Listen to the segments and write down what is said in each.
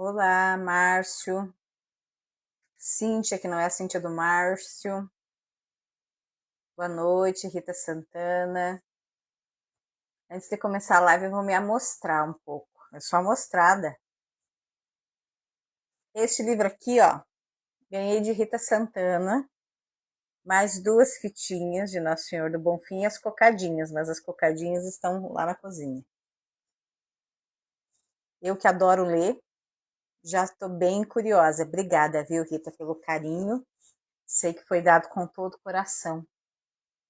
Olá, Márcio. Cíntia, que não é a Cíntia do Márcio. Boa noite, Rita Santana. Antes de começar a live, eu vou me amostrar um pouco. Eu sou amostrada. Este livro aqui, ó, ganhei de Rita Santana. Mais duas fitinhas de Nosso Senhor do Bonfim e as cocadinhas, mas as cocadinhas estão lá na cozinha. Eu que adoro ler, já estou bem curiosa. Obrigada, viu, Rita, pelo carinho. Sei que foi dado com todo o coração.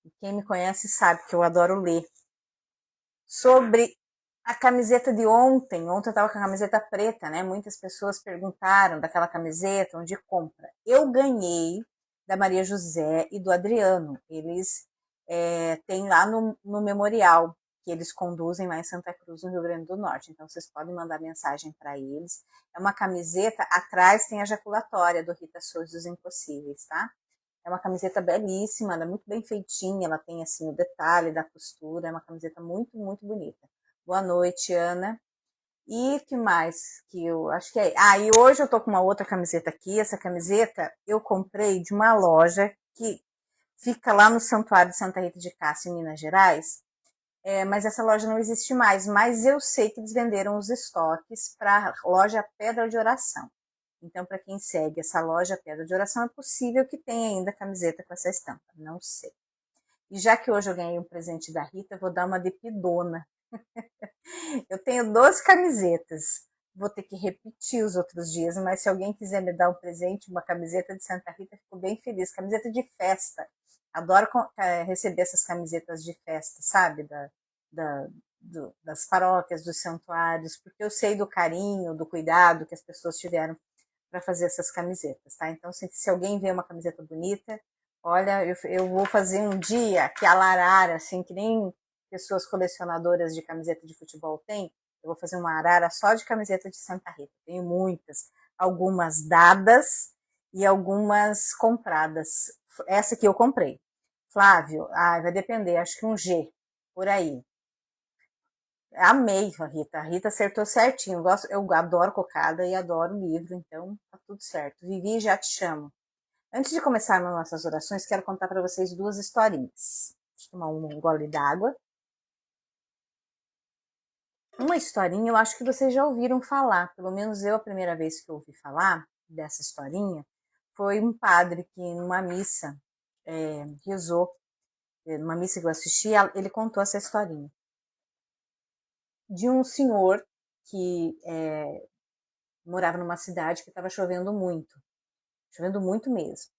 E quem me conhece sabe que eu adoro ler. Sobre a camiseta de ontem eu estava com a camiseta preta, né? Muitas pessoas perguntaram daquela camiseta, onde compra. Eu ganhei da Maria José e do Adriano. Eles têm lá no memorial que eles conduzem lá em Santa Cruz, no Rio Grande do Norte. Então, vocês podem mandar mensagem para eles. É uma camiseta, atrás tem a jaculatória do Rita Souza dos Impossíveis, tá? É uma camiseta belíssima, ela é muito bem feitinha, ela tem assim o detalhe da costura, é uma camiseta muito, muito bonita. Boa noite, Ana. E que mais que eu acho que é. E hoje eu tô com uma outra camiseta aqui. Essa camiseta eu comprei de uma loja que fica lá no Santuário de Santa Rita de Cássia, em Minas Gerais. Mas essa loja não existe mais. Mas eu sei que eles venderam os estoques para a loja Pedra de Oração. Então, para quem segue essa loja Pedra de Oração, é possível que tenha ainda camiseta com essa estampa. Não sei. E já que hoje eu ganhei um presente da Rita, eu vou dar uma de pidona. Eu tenho 12 camisetas. Vou ter que repetir os outros dias, mas se alguém quiser me dar um presente, uma camiseta de Santa Rita, fico bem feliz. Camiseta de festa. Adoro receber essas camisetas de festa, sabe? Da, das paróquias, dos santuários, porque eu sei do carinho, do cuidado que as pessoas tiveram para fazer essas camisetas, tá? Então, se alguém vê uma camiseta bonita, olha, eu vou fazer um dia que a arara, assim, que nem pessoas colecionadoras de camiseta de futebol têm, eu vou fazer uma arara só de camiseta de Santa Rita. Tenho muitas, algumas dadas e algumas compradas. Essa aqui eu comprei. Flávio, vai depender, acho que um G, por aí. Amei a Rita. A Rita acertou certinho. Eu adoro cocada e adoro livro, então tá tudo certo. Vivi, já te chamo. Antes de começarmos nossas orações, quero contar para vocês duas historinhas. Deixa eu tomar um gole d'água. Uma historinha, eu acho que vocês já ouviram falar, pelo menos eu, a primeira vez que eu ouvi falar dessa historinha, foi um padre que, numa missa, rezou, numa missa que eu assisti, ele contou essa historinha. De um senhor que morava numa cidade que estava chovendo muito mesmo.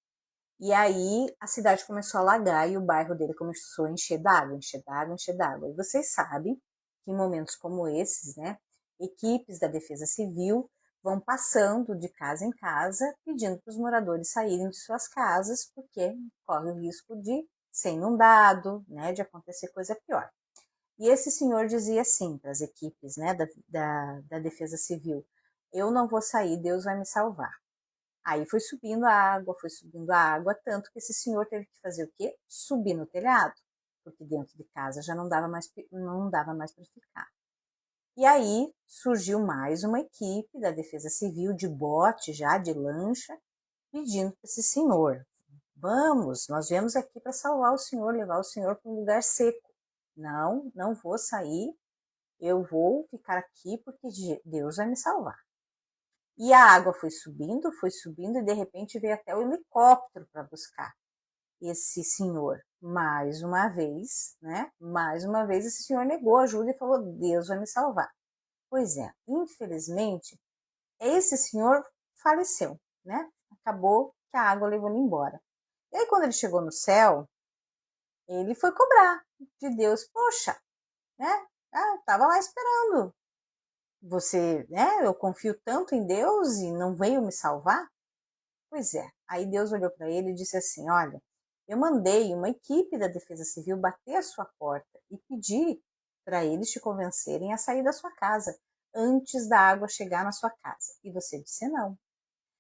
E aí a cidade começou a alagar e o bairro dele começou a encher d'água, encher d'água, encher d'água. E vocês sabem que em momentos como esses, né, equipes da Defesa Civil vão passando de casa em casa pedindo para os moradores saírem de suas casas porque corre o risco de ser inundado, né, de acontecer coisa pior. E esse senhor dizia assim para as equipes, né, da Defesa Civil: eu não vou sair, Deus vai me salvar. Aí foi subindo a água, tanto que esse senhor teve que fazer o quê? Subir no telhado, porque dentro de casa já não dava mais para ficar. E aí surgiu mais uma equipe da Defesa Civil, de bote já, de lancha, pedindo para esse senhor: vamos, nós viemos aqui para salvar o senhor, levar o senhor para um lugar seco. Não, não vou sair, eu vou ficar aqui porque Deus vai me salvar. E a água foi subindo e de repente veio até o helicóptero para buscar esse senhor. Mais uma vez, né? Mais uma vez esse senhor negou ajuda e falou: Deus vai me salvar. Pois é, infelizmente, esse senhor faleceu, né? Acabou que a água levou ele embora. E aí, quando ele chegou no céu, ele foi cobrar de Deus: poxa, né? Tava lá esperando. Você, né? Eu confio tanto em Deus e não veio me salvar? Pois é. Aí Deus olhou para ele e disse assim: olha, eu mandei uma equipe da Defesa Civil bater a sua porta e pedir para eles te convencerem a sair da sua casa antes da água chegar na sua casa. E você disse não.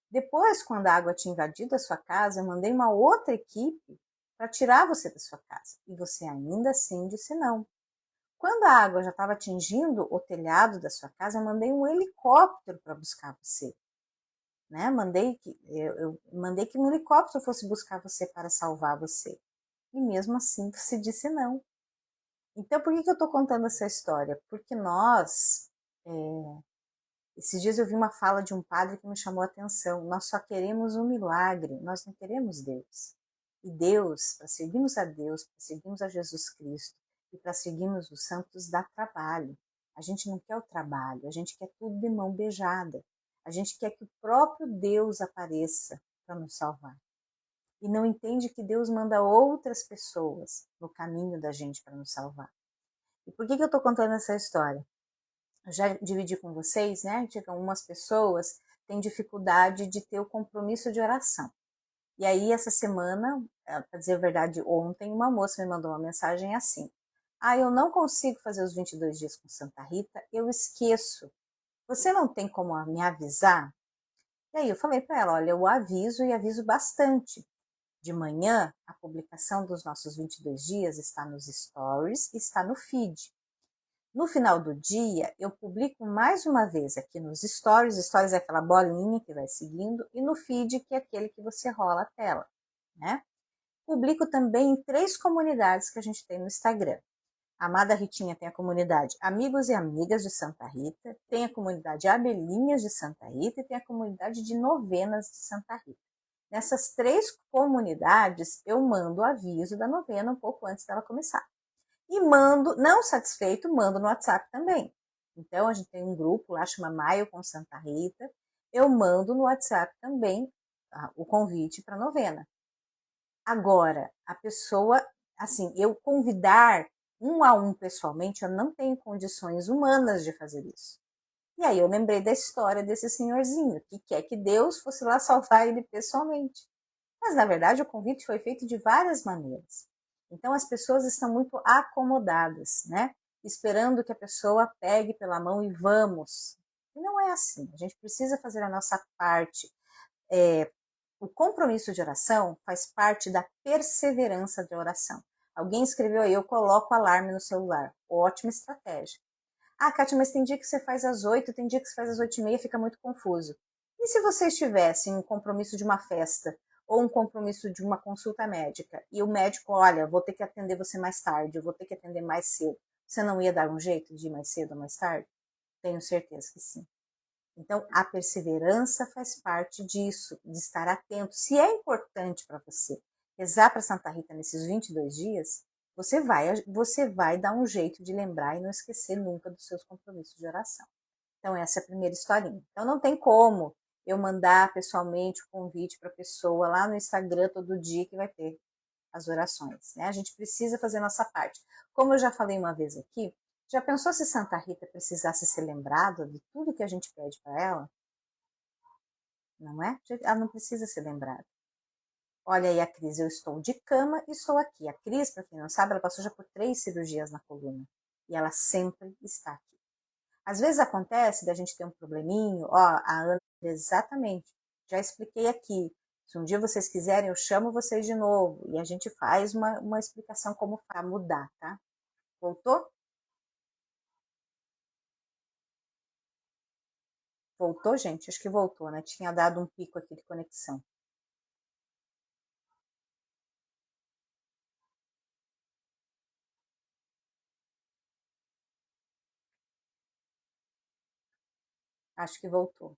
Depois, quando a água tinha invadido a sua casa, eu mandei uma outra equipe para tirar você da sua casa. E você ainda assim disse não. Quando a água já estava atingindo o telhado da sua casa, eu mandei um helicóptero para buscar você. Né? Eu mandei que um helicóptero fosse buscar você para salvar você. E mesmo assim você disse não. Então, por que eu estou contando essa história? Porque esses dias eu vi uma fala de um padre que me chamou a atenção. Nós só queremos um milagre, nós não queremos Deus. E Deus, para seguirmos a Deus, para seguirmos a Jesus Cristo e para seguirmos os santos, dá trabalho. A gente não quer o trabalho, a gente quer tudo de mão beijada. A gente quer que o próprio Deus apareça para nos salvar. E não entende que Deus manda outras pessoas no caminho da gente para nos salvar. E por que eu estou contando essa história? Eu já dividi com vocês, né, que algumas pessoas têm dificuldade de ter o compromisso de oração. E aí, essa semana, para dizer a verdade, ontem, uma moça me mandou uma mensagem assim: eu não consigo fazer os 22 dias com Santa Rita, eu esqueço. Você não tem como me avisar? E aí eu falei para ela: olha, eu aviso e aviso bastante. De manhã, a publicação dos nossos 22 dias está nos stories e está no feed. No final do dia, eu publico mais uma vez aqui nos stories. Stories é aquela bolinha que vai seguindo, e no feed, que é aquele que você rola a tela, né? Publico também em 3 comunidades que a gente tem no Instagram. A Amada Ritinha tem a comunidade Amigos e Amigas de Santa Rita, tem a comunidade Abelhinhas de Santa Rita e tem a comunidade de Novenas de Santa Rita. Nessas 3 comunidades, eu mando o aviso da novena um pouco antes dela começar. E mando, não satisfeito, mando no WhatsApp também. Então, a gente tem um grupo lá, chama Maio com Santa Rita. Eu mando no WhatsApp também o convite para a novena. Agora, a pessoa, assim, eu convidar um a um pessoalmente, eu não tenho condições humanas de fazer isso. E aí eu lembrei da história desse senhorzinho, que quer que Deus fosse lá salvar ele pessoalmente. Mas, na verdade, o convite foi feito de várias maneiras. Então, as pessoas estão muito acomodadas, né? Esperando que a pessoa pegue pela mão e vamos. E não é assim. A gente precisa fazer a nossa parte. O compromisso de oração faz parte da perseverança de oração. Alguém escreveu aí: eu coloco alarme no celular. Ótima estratégia. Kátia, mas tem dia que você faz às 8, tem dia que você faz às 8h30, fica muito confuso. E se vocês tivessem um compromisso de uma festa ou um compromisso de uma consulta médica e o médico: olha, vou ter que atender você mais tarde, eu vou ter que atender mais cedo, você não ia dar um jeito de ir mais cedo ou mais tarde? Tenho certeza que sim. Então, a perseverança faz parte disso, de estar atento. Se é importante para você rezar para Santa Rita nesses 22 dias, você vai dar um jeito de lembrar e não esquecer nunca dos seus compromissos de oração. Então, essa é a primeira historinha. Então, não tem como eu mandar pessoalmente o convite para a pessoa lá no Instagram todo dia que vai ter as orações, né? A gente precisa fazer a nossa parte. Como eu já falei uma vez aqui, já pensou se Santa Rita precisasse ser lembrada de tudo que a gente pede para ela? Não é? Ela não precisa ser lembrada. Olha aí a Cris, eu estou de cama e estou aqui. A Cris, para quem não sabe, ela passou já por 3 cirurgias na coluna. E ela sempre está aqui. Às vezes acontece da gente ter um probleminho, a Ana, exatamente, já expliquei aqui. Se um dia vocês quiserem, eu chamo vocês de novo e a gente faz uma explicação como para mudar, tá? Voltou? Voltou, gente? Acho que voltou, né? Tinha dado um pico aqui de conexão. Acho que voltou.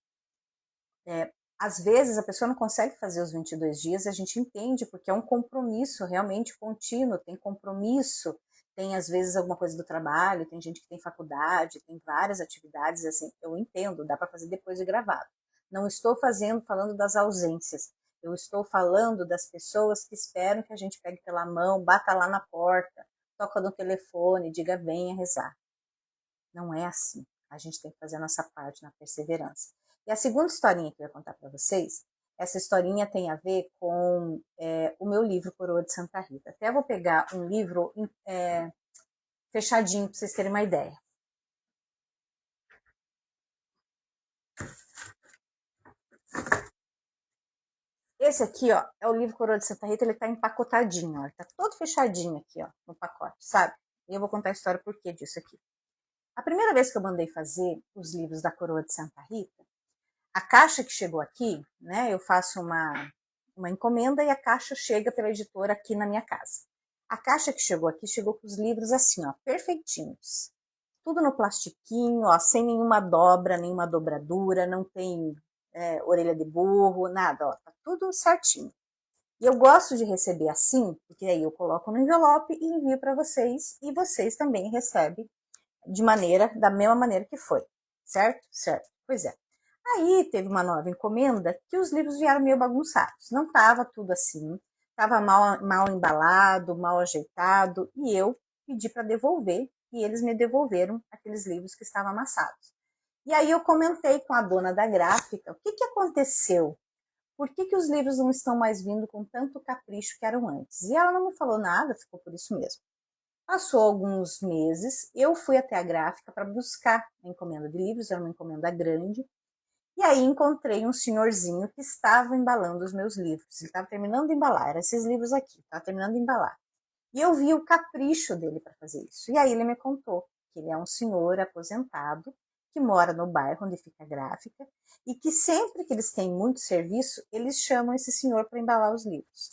Às vezes a pessoa não consegue fazer os 22 dias, a gente entende, porque é um compromisso realmente contínuo, tem compromisso, tem às vezes alguma coisa do trabalho, tem gente que tem faculdade, tem várias atividades, assim, eu entendo, dá para fazer depois de gravado. Não estou falando das ausências, eu estou falando das pessoas que esperam que a gente pegue pela mão, bata lá na porta, toca no telefone, diga venha rezar. Não é assim. A gente tem que fazer a nossa parte na perseverança. E a segunda historinha que eu ia contar para vocês, essa historinha tem a ver com o meu livro Coroa de Santa Rita. Até vou pegar um livro fechadinho para vocês terem uma ideia. Esse aqui, ó, é o livro Coroa de Santa Rita, ele tá empacotadinho, ó, tá todo fechadinho aqui, ó, no pacote, sabe? E eu vou contar a história por que disso aqui. A primeira vez que eu mandei fazer os livros da Coroa de Santa Rita, a caixa que chegou aqui, né, eu faço uma encomenda e a caixa chega pela editora aqui na minha casa. A caixa que chegou aqui, chegou com os livros assim, ó, perfeitinhos. Tudo no plastiquinho, ó, sem nenhuma dobra, nenhuma dobradura, não tem orelha de burro, nada, ó, tá tudo certinho. E eu gosto de receber assim, porque aí eu coloco no envelope e envio para vocês, e vocês também recebem da mesma maneira que foi, certo? Certo. Pois é. Aí teve uma nova encomenda que os livros vieram meio bagunçados. Não estava tudo assim, estava mal embalado, mal ajeitado, e eu pedi para devolver, e eles me devolveram aqueles livros que estavam amassados. E aí eu comentei com a dona da gráfica, o que aconteceu? Por que os livros não estão mais vindo com tanto capricho que eram antes? E ela não me falou nada, ficou por isso mesmo. Passou alguns meses, eu fui até a gráfica para buscar a encomenda de livros, era uma encomenda grande, e aí encontrei um senhorzinho que estava embalando os meus livros. Ele estava terminando de embalar, eram esses livros aqui, estava terminando de embalar. E eu vi o capricho dele para fazer isso. E aí ele me contou que ele é um senhor aposentado, que mora no bairro onde fica a gráfica, e que sempre que eles têm muito serviço, eles chamam esse senhor para embalar os livros.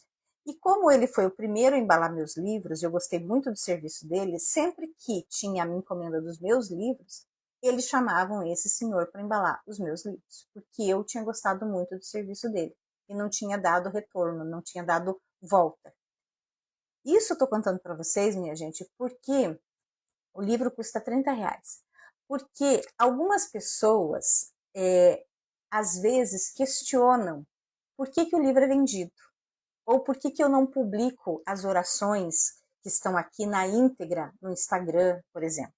E como ele foi o primeiro a embalar meus livros, eu gostei muito do serviço dele, sempre que tinha a minha encomenda dos meus livros, eles chamavam esse senhor para embalar os meus livros, porque eu tinha gostado muito do serviço dele e não tinha dado retorno, não tinha dado volta. Isso eu estou contando para vocês, minha gente, porque o livro custa R$30. Porque algumas pessoas, às vezes, questionam por que o livro é vendido. Ou por que eu não publico as orações que estão aqui na íntegra no Instagram, por exemplo.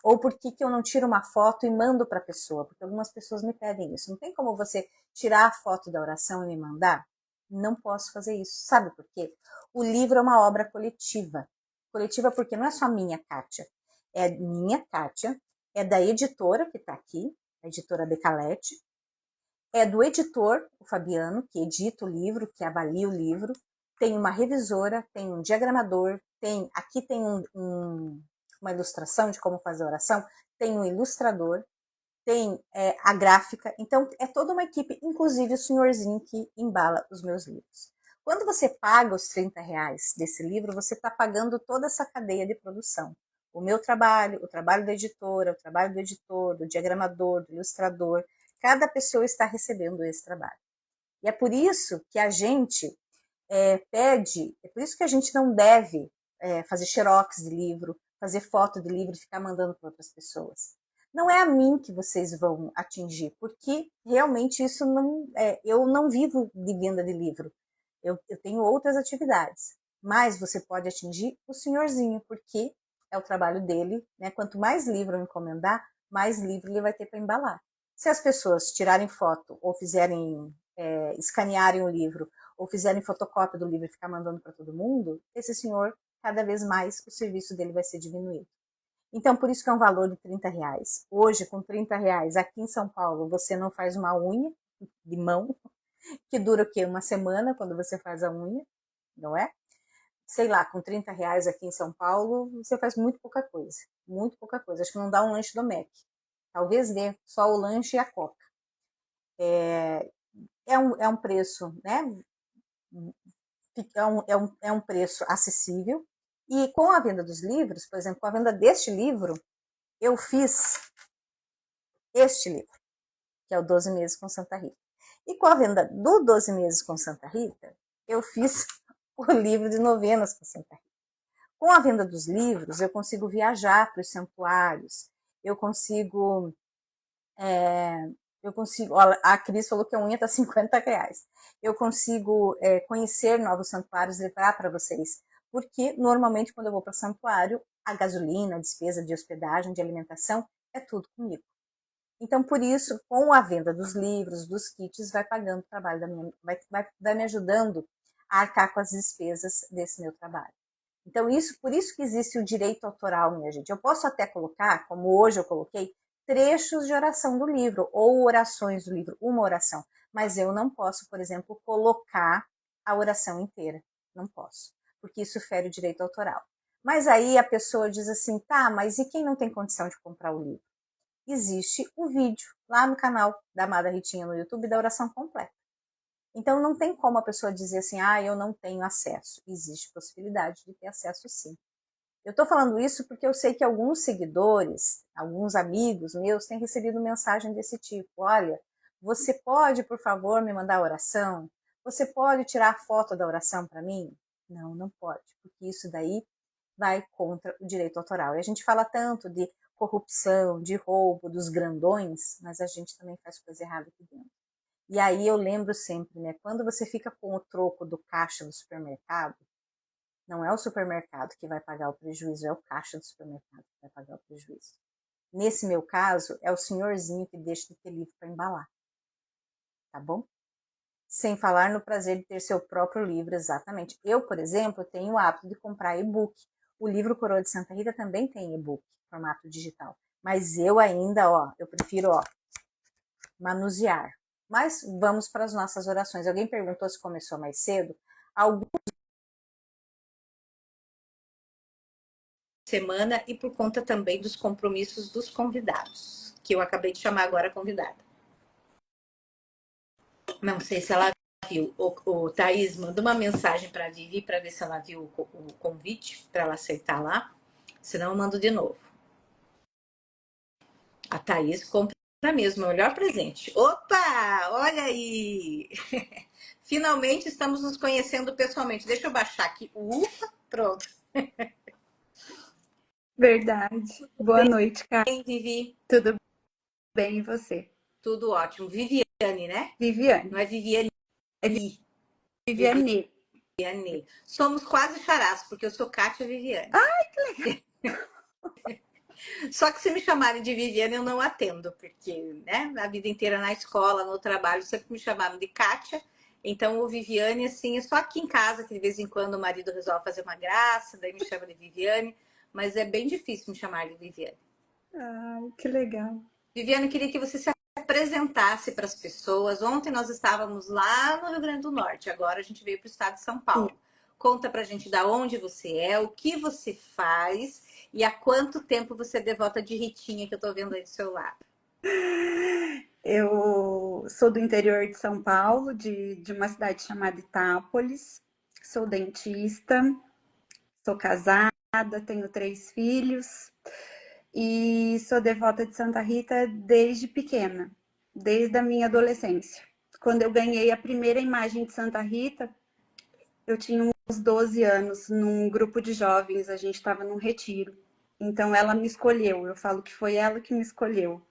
Ou por que eu não tiro uma foto e mando para a pessoa, porque algumas pessoas me pedem isso. Não tem como você tirar a foto da oração e me mandar? Não posso fazer isso. Sabe por quê? O livro é uma obra coletiva. Coletiva porque não é só minha, Kátia. É minha, Kátia, é da editora que está aqui, a editora Decalete, é do editor, o Fabiano, que edita o livro, que avalia o livro, tem uma revisora, tem um diagramador, aqui tem uma ilustração de como fazer a oração, tem um ilustrador, tem a gráfica, então é toda uma equipe, inclusive o senhorzinho que embala os meus livros. Quando você paga os R$30 desse livro, você está pagando toda essa cadeia de produção. O meu trabalho, o trabalho da editora, o trabalho do editor, do diagramador, do ilustrador, cada pessoa está recebendo esse trabalho. E é por isso que a gente pede, é por isso que a gente não deve fazer xerox de livro, fazer foto de livro e ficar mandando para outras pessoas. Não é a mim que vocês vão atingir, porque realmente isso não, eu não vivo de venda de livro. Eu tenho outras atividades, mas você pode atingir o senhorzinho, porque é o trabalho dele, né? Quanto mais livro eu encomendar, mais livro ele vai ter para embalar. Se as pessoas tirarem foto ou fizerem, escanearem o livro ou fizerem fotocópia do livro e ficar mandando para todo mundo, esse senhor, cada vez mais, o serviço dele vai ser diminuído. Então, por isso que é um valor de R$30. Hoje, com R$30, aqui em São Paulo, você não faz uma unha de mão, que dura o quê? Uma semana, quando você faz a unha, não é? Sei lá, com R$30 aqui em São Paulo, você faz muito pouca coisa. Muito pouca coisa. Acho que não dá um lanche do Mac. Talvez dê só o lanche e a coca. É um preço, né? É um preço acessível. E com a venda dos livros, por exemplo, com a venda deste livro, eu fiz este livro, que é o 12 Meses com Santa Rita. E com a venda do 12 Meses com Santa Rita, eu fiz o livro de Novenas com Santa Rita. Com a venda dos livros, eu consigo viajar para os santuários, eu consigo... a Cris falou que a unha está R$50. Eu consigo conhecer novos santuários, levar para vocês. Porque, normalmente, quando eu vou para o santuário, a gasolina, a despesa de hospedagem, de alimentação, é tudo comigo. Então, por isso, com a venda dos livros, dos kits, vai pagando o trabalho vai me ajudando a arcar com as despesas desse meu trabalho. Então, por isso que existe o direito autoral, minha gente. Eu posso até colocar, como hoje eu coloquei, trechos de oração do livro, ou orações do livro, uma oração. Mas eu não posso, por exemplo, colocar a oração inteira. Não posso, porque isso fere o direito autoral. Mas aí a pessoa diz assim, tá, mas e quem não tem condição de comprar o livro? Existe o vídeo lá no canal da Amada Ritinha no YouTube da oração completa. Então não tem como a pessoa dizer assim, ah, eu não tenho acesso. Existe possibilidade de ter acesso sim. Eu estou falando isso porque eu sei que alguns seguidores, alguns amigos meus têm recebido mensagem desse tipo. Olha, você pode, por favor, me mandar a oração? Você pode tirar a foto da oração para mim? Não, não pode, porque isso daí vai contra o direito autoral. E a gente fala tanto de corrupção, de roubo, dos grandões, mas a gente também faz coisa errada aqui dentro. E aí eu lembro sempre, né? Quando você fica com o troco do caixa do supermercado, não é o supermercado que vai pagar o prejuízo, é o caixa do supermercado que vai pagar o prejuízo. Nesse meu caso, é o senhorzinho que deixa de ter livro para embalar. Tá bom? Sem falar no prazer de ter seu próprio livro, exatamente. Eu, por exemplo, tenho o hábito de comprar e-book. O livro Coroa de Santa Rita também tem e-book, formato digital. Mas eu ainda, eu prefiro, manusear. Mas vamos para as nossas orações. Alguém perguntou se começou mais cedo? Alguma semana e por conta também dos compromissos dos convidados, que eu acabei de chamar agora convidada. Não sei se ela viu. O Thaís mandou uma mensagem para a Vivi para ver se ela viu o convite para ela aceitar lá. Senão eu mando de novo. A Thaís compra mesmo, é o melhor presente. Opa! Olha aí! Finalmente estamos nos conhecendo pessoalmente. Deixa eu baixar aqui. Ufa! Pronto. Verdade. Boa noite, cara. Bem, Vivi? Tudo bem e você? Tudo ótimo. Viviane, né? Viviane. Não é Viviane. É Viviane. Viviane. Somos quase charás, porque eu sou Kátia Viviane. Ai, que legal. Só que se me chamarem de Viviane, eu não atendo, porque, né, a vida inteira na escola, no trabalho, sempre me chamaram de Kátia. Então, o Viviane, assim, é só aqui em casa, que de vez em quando o marido resolve fazer uma graça, daí me chama de Viviane, mas é bem difícil me chamar de Viviane. Ai, que legal. Viviane, eu queria que você se apresentasse para as pessoas. Ontem nós estávamos lá no Rio Grande do Norte, agora a gente veio para o estado de São Paulo. Conta para a gente da onde você é, o que você faz e há quanto tempo você é devota de Ritinha, que eu estou vendo aí do seu lado. Eu sou do interior de São Paulo, de uma cidade chamada Itápolis. Sou dentista, sou casada, tenho 3 filhos e sou devota de Santa Rita desde pequena, desde a minha adolescência. Quando eu ganhei a primeira imagem de Santa Rita, eu tinha uns 12 anos, num grupo de jovens, a gente estava num retiro. Então ela me escolheu, eu falo que foi ela que me escolheu.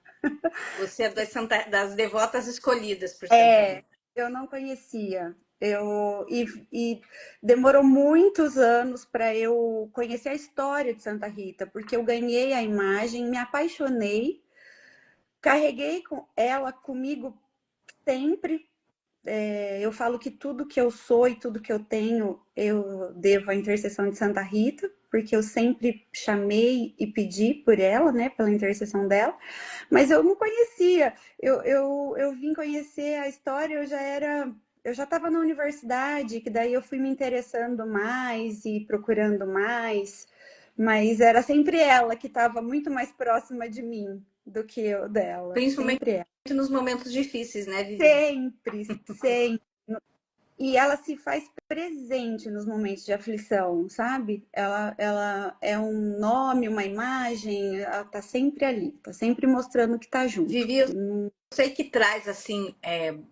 Você é das devotas escolhidas por Santa Rita. Eu não conhecia. E demorou muitos anos para eu conhecer a história de Santa Rita, porque eu ganhei a imagem, me apaixonei, carreguei com ela comigo sempre. Eu falo que tudo que eu sou e tudo que eu tenho, eu devo à intercessão de Santa Rita, porque eu sempre chamei e pedi por ela, né, pela intercessão dela, mas eu não conhecia. Eu vim conhecer a história, eu já estava na universidade, que daí eu fui me interessando mais e procurando mais, mas era sempre ela que estava muito mais próxima de mim do que eu dela, Principalmente sempre ela. nos momentos difíceis, né, Vivi? Sempre, sempre. E ela se faz presente nos momentos de aflição, sabe? Ela é um nome, uma imagem, ela tá sempre ali, tá sempre mostrando que tá junto. Vivi, eu sei que traz, assim,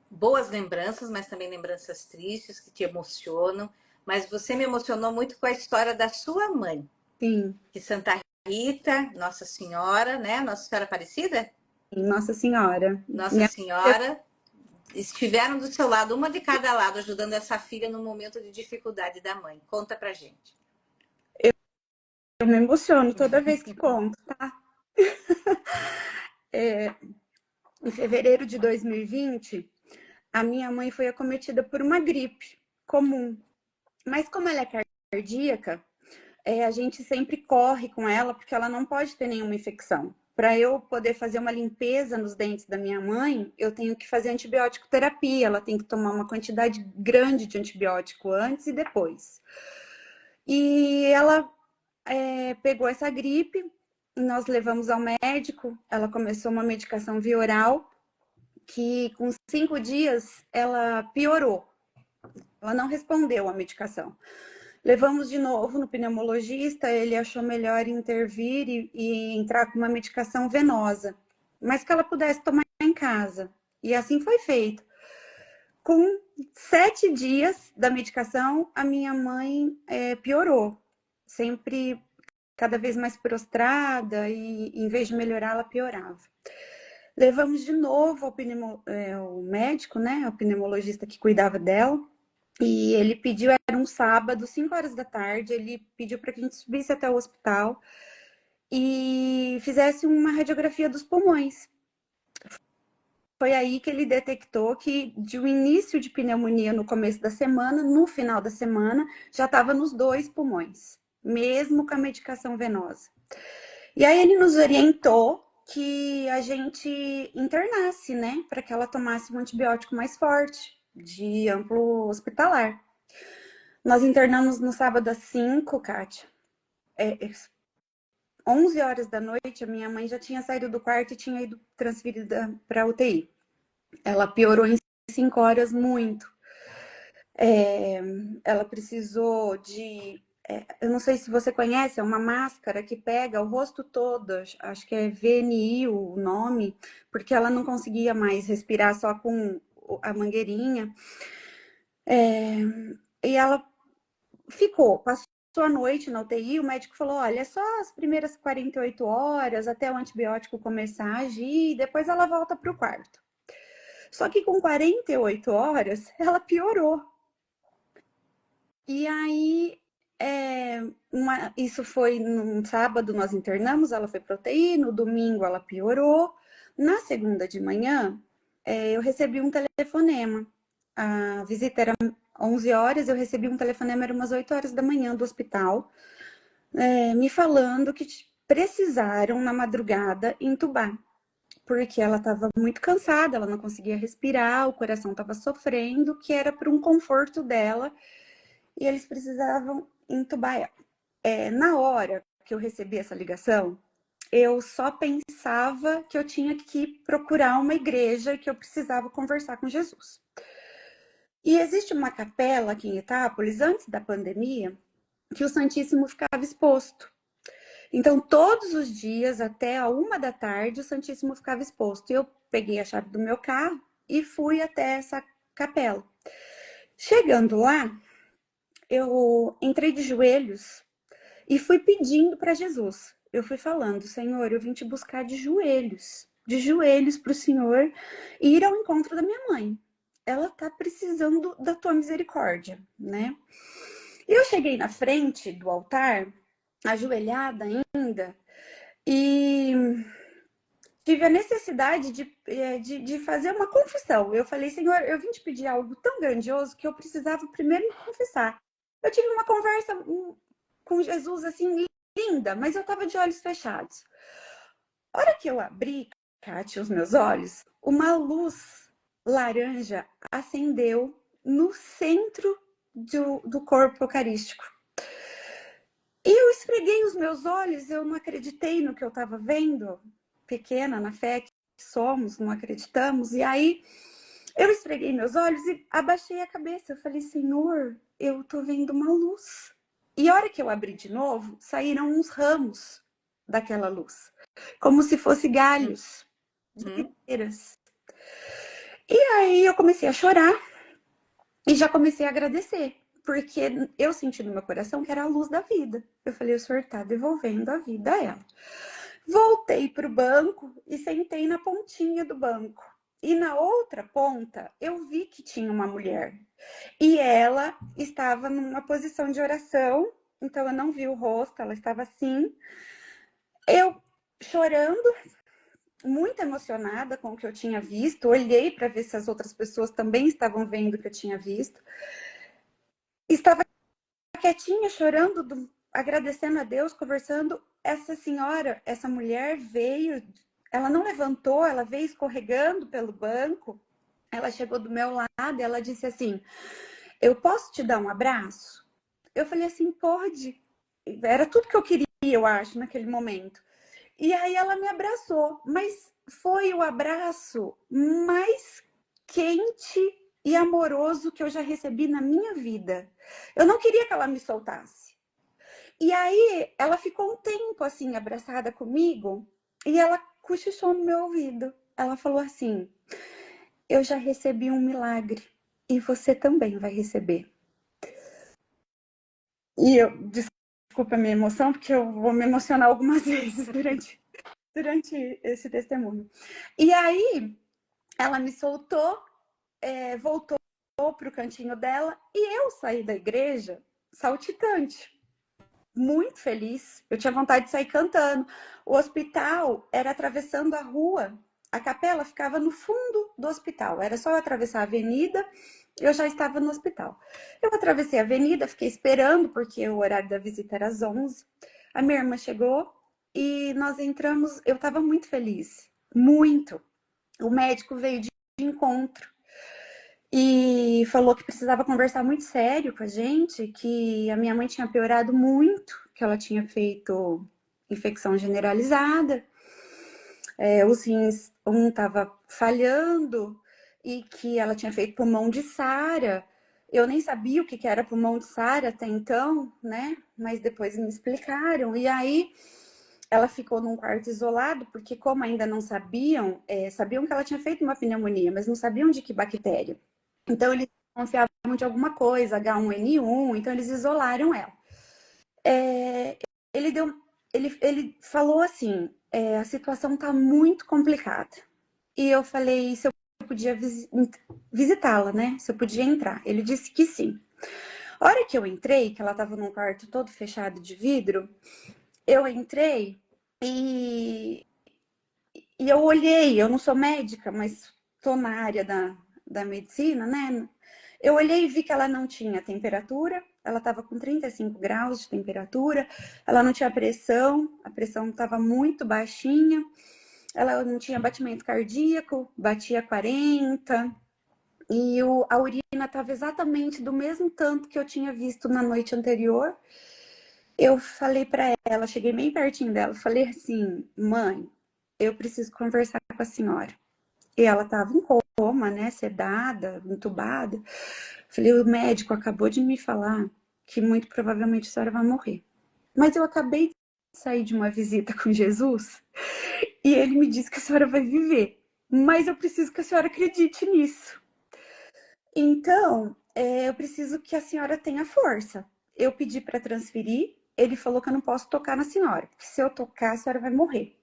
boas lembranças, mas também lembranças tristes que te emocionam. Mas você me emocionou muito com a história da sua mãe, Sim, que Santa Rita, Nossa Senhora, né? Nossa Senhora Aparecida? Nossa Senhora. Nossa Minha... Senhora estiveram do seu lado, uma de cada lado, ajudando essa filha no momento de dificuldade da mãe. Conta pra gente. Eu me emociono toda vez que conto, tá? Em fevereiro de 2020, a minha mãe foi acometida por uma gripe comum. Mas como ela é cardíaca, a gente sempre corre com ela porque ela não pode ter nenhuma infecção. Para eu poder fazer uma limpeza nos dentes da minha mãe, eu tenho que fazer antibiótico terapia. Ela tem que tomar uma quantidade grande de antibiótico antes e depois. E ela pegou essa gripe, nós levamos ao médico, ela começou uma medicação via oral, que com 5 dias ela piorou, ela não respondeu à medicação. Levamos de novo no pneumologista, ele achou melhor intervir e entrar com uma medicação venosa, mas que ela pudesse tomar em casa. E assim foi feito. Com 7 dias da medicação, a minha mãe piorou. Sempre cada vez mais prostrada e em vez de melhorar, ela piorava. Levamos de novo ao médico, né, o pneumologista que cuidava dela, e ele pediu, era um sábado, 5 horas da tarde, ele pediu para que a gente subisse até o hospital e fizesse uma radiografia dos pulmões. Foi aí que ele detectou que de um início de pneumonia no começo da semana, no final da semana, já estava nos 2 pulmões, mesmo com a medicação venosa. E aí ele nos orientou que a gente internasse, né, para que ela tomasse um antibiótico mais forte, de amplo hospitalar. Nós internamos no sábado às 5, Kátia. 11 horas da noite, a minha mãe já tinha saído do quarto e tinha ido transferida para a UTI. Ela piorou em 5 horas muito. Ela precisou de... eu não sei se você conhece, é uma máscara que pega o rosto todo, acho que é VNI o nome, porque ela não conseguia mais respirar só com a mangueirinha. E ela passou a noite na UTI, o médico falou, olha, é só as primeiras 48 horas até o antibiótico começar a agir, e depois ela volta para o quarto. Só que com 48 horas, ela piorou. E aí, isso foi no sábado, nós internamos, ela foi para UTI, no domingo ela piorou. Na segunda de manhã, eu recebi um telefonema. A visita era 11 horas, eu recebi um telefonema, era umas 8 horas da manhã do hospital, me falando que precisaram, na madrugada, entubar. Porque ela estava muito cansada, ela não conseguia respirar, o coração estava sofrendo, que era para um conforto dela, e eles precisavam entubar ela. Na hora que eu recebi essa ligação, eu só pensava que eu tinha que procurar uma igreja e que eu precisava conversar com Jesus. E existe uma capela aqui em Itápolis, antes da pandemia, que o Santíssimo ficava exposto. Então, todos os dias, até a 1 da tarde, o Santíssimo ficava exposto. Eu peguei a chave do meu carro e fui até essa capela. Chegando lá, eu entrei de joelhos e fui pedindo para Jesus. Eu fui falando, Senhor, eu vim te buscar de joelhos para o Senhor ir ao encontro da minha mãe. Ela tá precisando da tua misericórdia, né? E eu cheguei na frente do altar, ajoelhada ainda, e tive a necessidade de fazer uma confissão. Eu falei, Senhor, eu vim te pedir algo tão grandioso que eu precisava primeiro me confessar. Eu tive uma conversa com Jesus, assim, linda, mas eu estava de olhos fechados. A hora que eu abri, Kátia, os meus olhos, uma luz laranja acendeu no centro do corpo eucarístico. E eu esfreguei os meus olhos, eu não acreditei no que eu estava vendo, pequena, na fé que somos, não acreditamos. E aí eu esfreguei meus olhos e abaixei a cabeça. Eu falei, Senhor, eu tô vendo uma luz. E a hora que eu abri de novo, saíram uns ramos daquela luz, como se fossem galhos de videiras. E aí eu comecei a chorar e já comecei a agradecer, porque eu senti no meu coração que era a luz da vida. Eu falei, o Senhor tá devolvendo a vida a ela. Voltei para o banco e sentei na pontinha do banco. E na outra ponta, eu vi que tinha uma mulher. E ela estava numa posição de oração, então eu não vi o rosto, ela estava assim. Eu chorando, muito emocionada com o que eu tinha visto, olhei para ver se as outras pessoas também estavam vendo o que eu tinha visto. Estava quietinha, chorando, agradecendo a Deus, conversando. Essa senhora, essa mulher veio, ela não levantou, ela veio escorregando pelo banco. Ela chegou do meu lado e ela disse assim, eu posso te dar um abraço? Eu falei assim, pode. era tudo que eu queria, eu acho, naquele momento. E aí ela me abraçou, mas foi o abraço mais quente e amoroso que eu já recebi na minha vida. Eu não queria que ela me soltasse. E aí ela ficou um tempo assim abraçada comigo e ela cochichou no meu ouvido. Ela falou assim: "Eu já recebi um milagre e você também vai receber". E eu, desculpa a minha emoção, porque eu vou me emocionar algumas vezes durante esse testemunho. E aí ela me soltou, voltou para o cantinho dela e eu saí da igreja saltitante, muito feliz. Eu tinha vontade de sair cantando. O hospital era atravessando a rua. A capela ficava no fundo do hospital. Era só eu atravessar a avenida, eu já estava no hospital. Eu atravessei a avenida, fiquei esperando, porque o horário da visita era às 11. A minha irmã chegou e nós entramos. Eu estava muito feliz, muito. O médico veio de encontro e falou que precisava conversar muito sério com a gente, que a minha mãe tinha piorado muito, que ela tinha feito infecção generalizada, os rins, um estava falhando e que ela tinha feito pulmão de Sara. Eu nem sabia o que era pulmão de Sara até então, né? Mas depois me explicaram. E aí ela ficou num quarto isolado, porque como ainda não sabiam, sabiam que ela tinha feito uma pneumonia, mas não sabiam de que bactéria. Então, eles confiavam de alguma coisa, H1N1, então eles isolaram ela. Ele, deu, ele falou assim, a situação está muito complicada. E eu falei se eu podia visitá-la, né? Se eu podia entrar. Ele disse que sim. A hora que eu entrei, que ela estava num quarto todo fechado de vidro, eu entrei e eu olhei, eu não sou médica, mas estou na área da medicina, né? Eu olhei e vi que ela não tinha temperatura, ela estava com 35 graus de temperatura, ela não tinha pressão, a pressão estava muito baixinha, ela não tinha batimento cardíaco, batia 40, e a urina estava exatamente do mesmo tanto que eu tinha visto na noite anterior. Eu falei para ela, cheguei bem pertinho dela, falei assim: "Mãe, eu preciso conversar com a senhora". E ela estava em coma, né, sedada, entubada. Falei: "O médico acabou de me falar que muito provavelmente a senhora vai morrer. Mas eu acabei de sair de uma visita com Jesus e ele me disse que a senhora vai viver. Mas eu preciso que a senhora acredite nisso. Então, eu preciso que a senhora tenha força". Eu pedi para transferir, ele falou que eu não posso tocar na senhora, porque se eu tocar, a senhora vai morrer.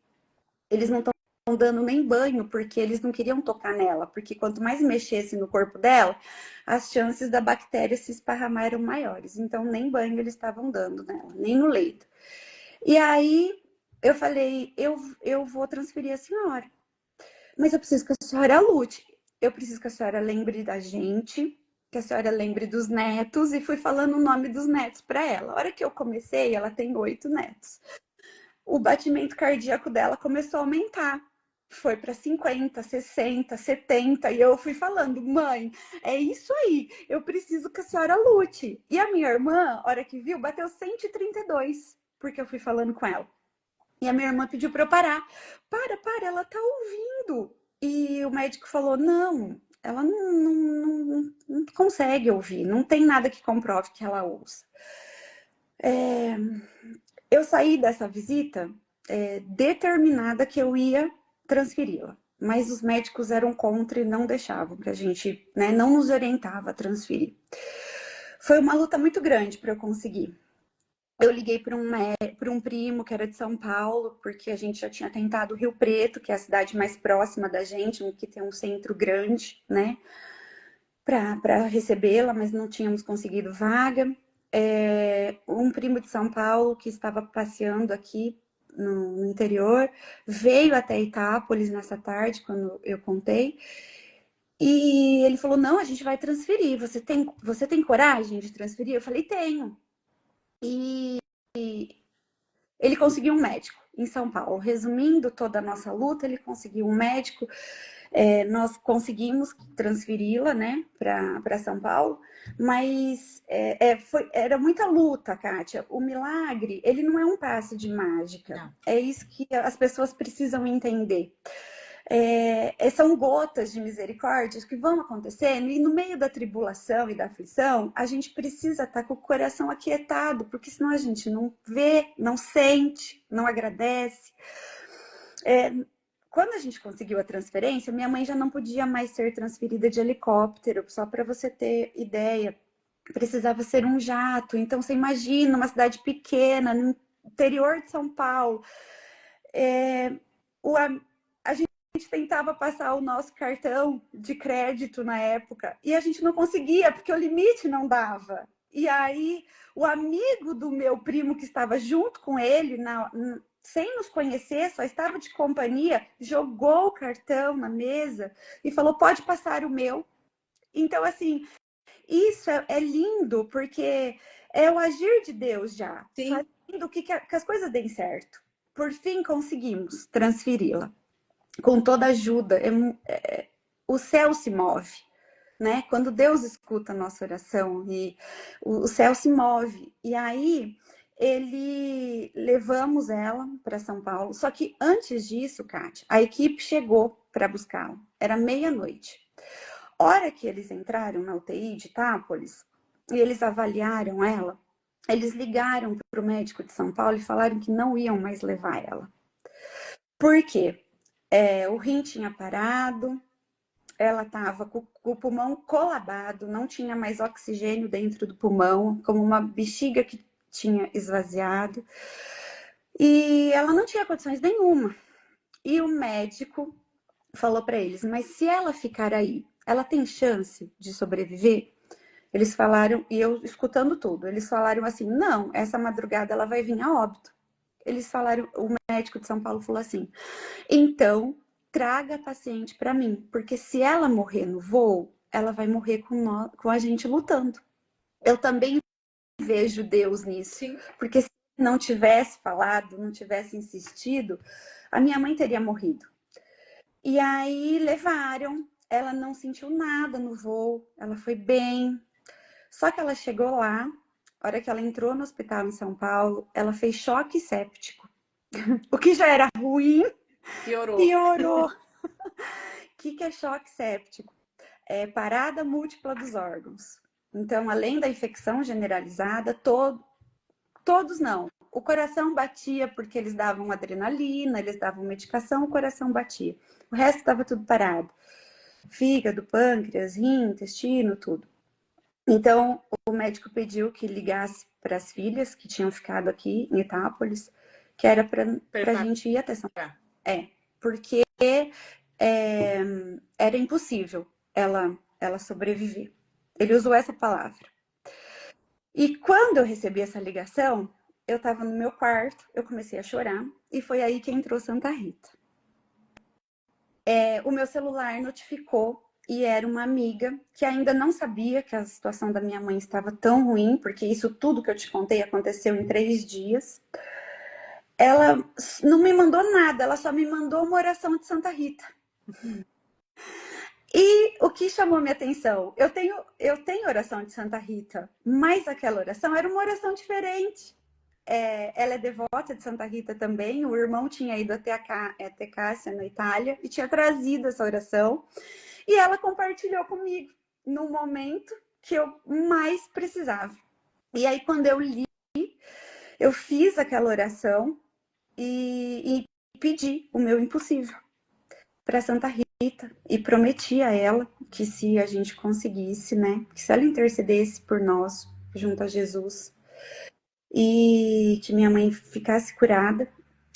Eles não estão dando nem banho, porque eles não queriam tocar nela, porque quanto mais mexesse no corpo dela, as chances da bactéria se esparramar eram maiores. Então, nem banho eles estavam dando nela, nem no leito. E aí, eu falei, eu vou transferir a senhora, mas eu preciso que a senhora lute. Eu preciso que a senhora lembre da gente, que a senhora lembre dos netos, e fui falando o nome dos netos para ela. A hora que eu comecei, ela tem 8 netos. O batimento cardíaco dela começou a aumentar. Foi para 50, 60, 70. E eu fui falando: "Mãe, é isso aí. Eu preciso que a senhora lute". E a minha irmã, a hora que viu, bateu 132, porque eu fui falando com ela. E a minha irmã pediu para eu parar. Para, ela tá ouvindo. E o médico falou: "Não, ela não consegue ouvir. Não tem nada que comprove que ela ouça". Eu saí dessa visita determinada que eu ia transferi-la, mas os médicos eram contra e não deixavam que a gente, né, não nos orientava a transferir. Foi uma luta muito grande para eu conseguir. Eu liguei para um primo que era de São Paulo, porque a gente já tinha tentado Rio Preto, que é a cidade mais próxima da gente, que tem um centro grande, né, para recebê-la, mas não tínhamos conseguido vaga. Um primo de São Paulo que estava passeando aqui no interior veio até Itápolis nessa tarde, quando eu contei, e ele falou: "Não, a gente vai transferir. Você tem coragem de transferir?" Eu falei: "Tenho". E ele conseguiu um médico em São Paulo. Resumindo toda a nossa luta, ele conseguiu um médico. Nós conseguimos transferi-la, né, para São Paulo, mas era muita luta, Kátia. O milagre, ele não é um passe de mágica. Não. É isso que as pessoas precisam entender. São gotas de misericórdia que vão acontecendo, e no meio da tribulação e da aflição, a gente precisa estar com o coração aquietado, porque senão a gente não vê, não sente, não agradece. Quando a gente conseguiu a transferência, minha mãe já não podia mais ser transferida de helicóptero, só para você ter ideia. Precisava ser um jato. Então, você imagina uma cidade pequena, no interior de São Paulo. A gente tentava passar o nosso cartão de crédito na época e a gente não conseguia, porque o limite não dava. E aí, o amigo do meu primo que estava junto com ele, sem nos conhecer, só estava de companhia, jogou o cartão na mesa e falou: pode passar o meu. Então, assim, isso é lindo, porque é o agir de Deus já, Sim. fazendo que as coisas deem certo. Por fim, conseguimos transferi-la com toda ajuda. O céu se move, né? Quando Deus escuta a nossa oração, e o céu se move. E aí levamos ela para São Paulo. Só que antes disso, Kátia, a equipe chegou para buscá-la. Era meia-noite. Hora que eles entraram na UTI de Itápolis e eles avaliaram ela, eles ligaram para o médico de São Paulo e falaram que não iam mais levar ela. Por quê? O rim tinha parado, ela estava com o pulmão colabado, não tinha mais oxigênio dentro do pulmão, como uma bexiga que tinha esvaziado. E ela não tinha condições nenhuma. E o médico falou para eles: mas se ela ficar aí, ela tem chance de sobreviver? Eles falaram, e eu escutando tudo, eles falaram assim: não, essa madrugada ela vai vir a óbito. Eles falaram, o médico de São Paulo falou assim: então, traga a paciente para mim, porque se ela morrer no voo, ela vai morrer com a gente lutando. Eu também vejo Deus nisso. Sim. Porque se não tivesse falado, não tivesse insistido, a minha mãe teria morrido. E aí levaram, ela não sentiu nada no voo, ela foi bem. Só que ela chegou lá, a hora que ela entrou no hospital em São Paulo, ela fez choque séptico. O que já era ruim, piorou. O que é choque séptico? É parada múltipla dos órgãos. Então, além da infecção generalizada, todos não. O coração batia porque eles davam adrenalina, eles davam medicação, o coração batia. O resto estava tudo parado. Fígado, pâncreas, rim, intestino, tudo. Então, o médico pediu que ligasse para as filhas que tinham ficado aqui em Itápolis, que era para a gente ir até São Paulo. Porque era impossível ela sobreviver. Ele usou essa palavra. E quando eu recebi essa ligação, eu estava no meu quarto, eu comecei a chorar, e foi aí que entrou Santa Rita. O meu celular notificou, e era uma amiga que ainda não sabia que a situação da minha mãe estava tão ruim, porque isso tudo que eu te contei aconteceu em 3 dias. Ela não me mandou nada, ela só me mandou uma oração de Santa Rita. E o que chamou minha atenção? Eu tenho oração de Santa Rita, mas aquela oração era uma oração diferente. Ela é devota de Santa Rita também. O irmão tinha ido até Cássia, na Itália, e tinha trazido essa oração. E ela compartilhou comigo no momento que eu mais precisava. E aí, quando eu li, eu fiz aquela oração e pedi o meu impossível para Santa Rita, e prometi a ela que se a gente conseguisse, né, que se ela intercedesse por nós junto a Jesus e que minha mãe ficasse curada,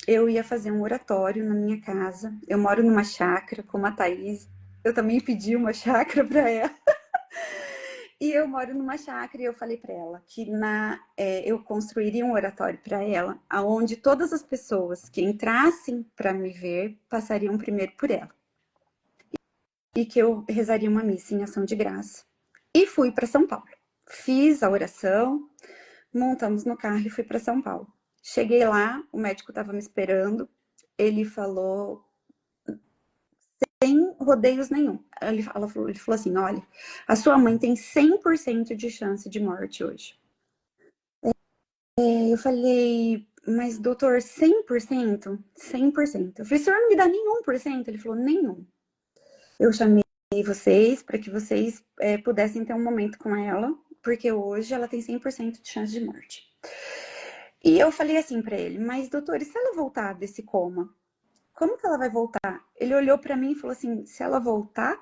eu ia fazer um oratório na minha casa. Eu moro numa chácara com a Thaís. Eu também pedi uma chácara para ela. E eu moro numa chácara, e eu falei para ela que eu construiria um oratório para ela, aonde todas as pessoas que entrassem para me ver passariam primeiro por ela. E que eu rezaria uma missa em ação de graça. E fui para São Paulo. Fiz a oração, montamos no carro e fui para São Paulo. Cheguei lá, o médico estava me esperando. Ele falou, sem rodeios nenhum. Ele falou assim, olha, a sua mãe tem 100% de chance de morte hoje. Eu falei, mas doutor, 100%? 100%. Eu falei, o senhor não me dá nenhum por cento? Ele falou, nenhum. Eu chamei vocês para que vocês pudessem ter um momento com ela, porque hoje ela tem 100% de chance de morte. E eu falei assim para ele, mas doutor, e se ela voltar desse coma? Como que ela vai voltar? Ele olhou para mim e falou assim, se ela voltar,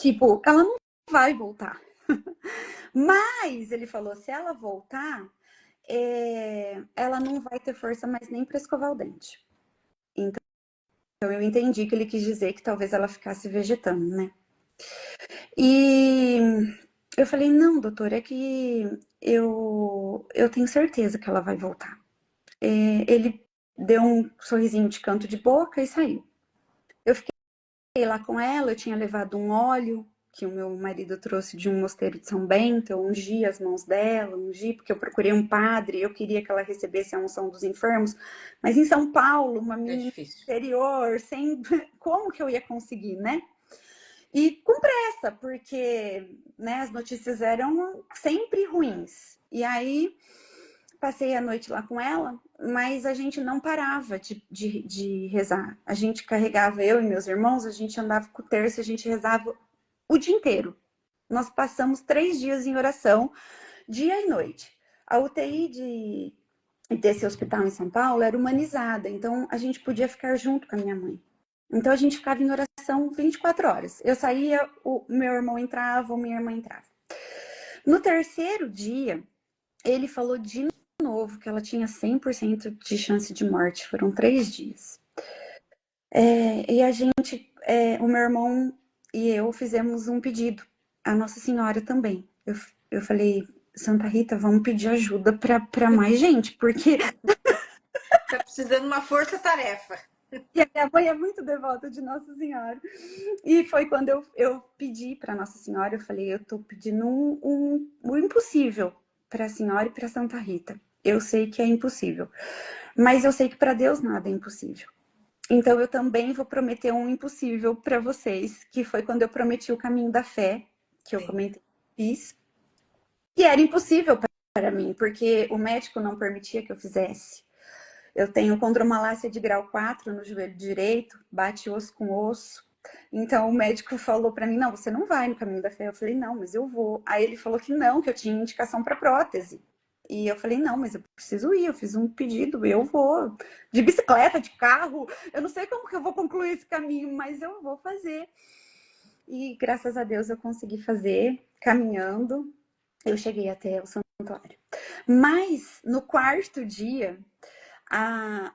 tipo, ela não vai voltar. Mas ele falou, se ela voltar, ela não vai ter força mais nem para escovar o dente. Então eu entendi que ele quis dizer que talvez ela ficasse vegetando, né? E eu falei, não, doutor, é que eu tenho certeza que ela vai voltar. Ele deu um sorrisinho de canto de boca e saiu. Eu fiquei lá com ela, eu tinha levado um óleo que o meu marido trouxe de um mosteiro de São Bento, eu ungi as mãos dela, ungi porque eu procurei um padre, eu queria que ela recebesse a unção dos enfermos, mas em São Paulo, uma menina interior, sem como que eu ia conseguir, né? E com pressa, porque né, as notícias eram sempre ruins. E aí passei a noite lá com ela, mas a gente não parava de rezar. A gente carregava, eu e meus irmãos, a gente andava com o terço, a gente rezava o dia inteiro. Nós passamos 3 dias em oração, dia e noite. A UTI desse hospital em São Paulo era humanizada, então a gente podia ficar junto com a minha mãe. Então a gente ficava em oração 24 horas. Eu saía, o meu irmão entrava, minha irmã entrava. No terceiro dia, ele falou de novo que ela tinha 100% de chance de morte. Foram 3 dias. E a gente, o meu irmão e eu fizemos um pedido. A Nossa Senhora também. Eu falei, Santa Rita, vamos pedir ajuda para mais gente, porque tá precisando de uma força-tarefa. E a minha mãe é muito devota de Nossa Senhora. E foi quando eu pedi para Nossa Senhora, eu falei, eu tô pedindo o impossível para a senhora e para Santa Rita. Eu sei que é impossível, mas eu sei que para Deus nada é impossível. Então eu também vou prometer um impossível para vocês, que foi quando eu prometi o caminho da fé, que eu comentei, fiz, que era impossível para mim, porque o médico não permitia que eu fizesse. Eu tenho condromalácia de grau 4 no joelho direito, bate osso com osso. Então o médico falou para mim, não, você não vai no caminho da fé. Eu falei, não, mas eu vou. Aí ele falou que não, que eu tinha indicação para prótese. E eu falei, não, mas eu preciso ir, eu fiz um pedido, eu vou. De bicicleta, de carro, eu não sei como que eu vou concluir esse caminho, mas eu vou fazer. E graças a Deus eu consegui fazer, caminhando, eu cheguei até o santuário. Mas no quarto dia,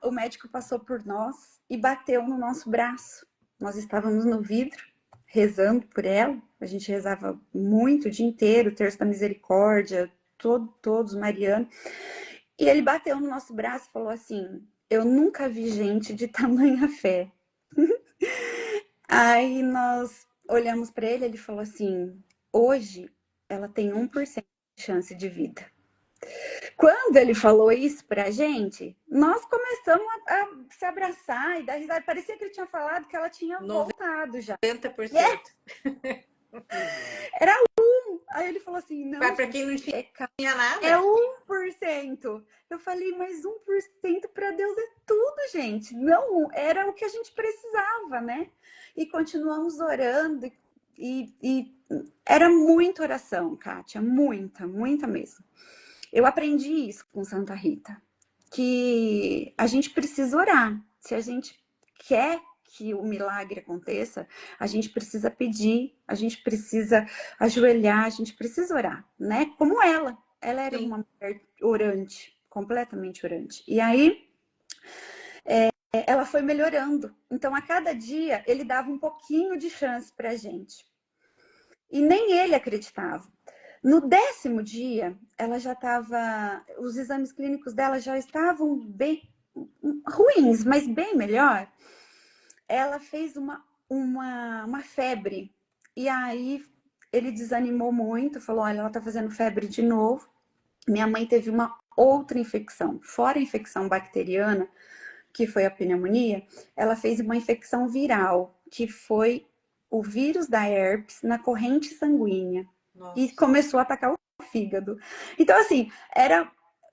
o médico passou por nós e bateu no nosso braço. Nós estávamos no vidro, rezando por ela. A gente rezava muito o dia inteiro, o Terço da Misericórdia, todos, Mariano. E ele bateu no nosso braço e falou assim, eu nunca vi gente de tamanha fé. Aí nós olhamos para ele, ele falou assim, hoje ela tem 1% de chance de vida. Quando ele falou isso pra gente, nós começamos a se abraçar e dar risada. Parecia que ele tinha falado que ela tinha voltado já. 90%. Era 1. Aí ele falou assim, não, Mas para quem não tinha nada. É 1%. Eu falei, mas 1% para Deus é tudo, gente. Não, era o que a gente precisava, né? E continuamos orando e era muita oração, Kátia, muita, muita mesmo. Eu aprendi isso com Santa Rita, que a gente precisa orar. Se a gente quer que o milagre aconteça, a gente precisa pedir, a gente precisa ajoelhar, a gente precisa orar, né? Como ela. Ela era Sim. uma mulher orante, completamente orante. E aí, ela foi melhorando. Então, a cada dia, ele dava um pouquinho de chance pra gente. E nem ele acreditava. No 10º dia, ela já estava. Os exames clínicos dela já estavam bem ruins, mas bem melhor. Ela fez uma febre. E aí ele desanimou muito, falou: olha, ela está fazendo febre de novo. Minha mãe teve uma outra infecção, fora a infecção bacteriana, que foi a pneumonia, ela fez uma infecção viral, que foi o vírus da herpes na corrente sanguínea. Nossa. E começou a atacar o fígado. Então, assim,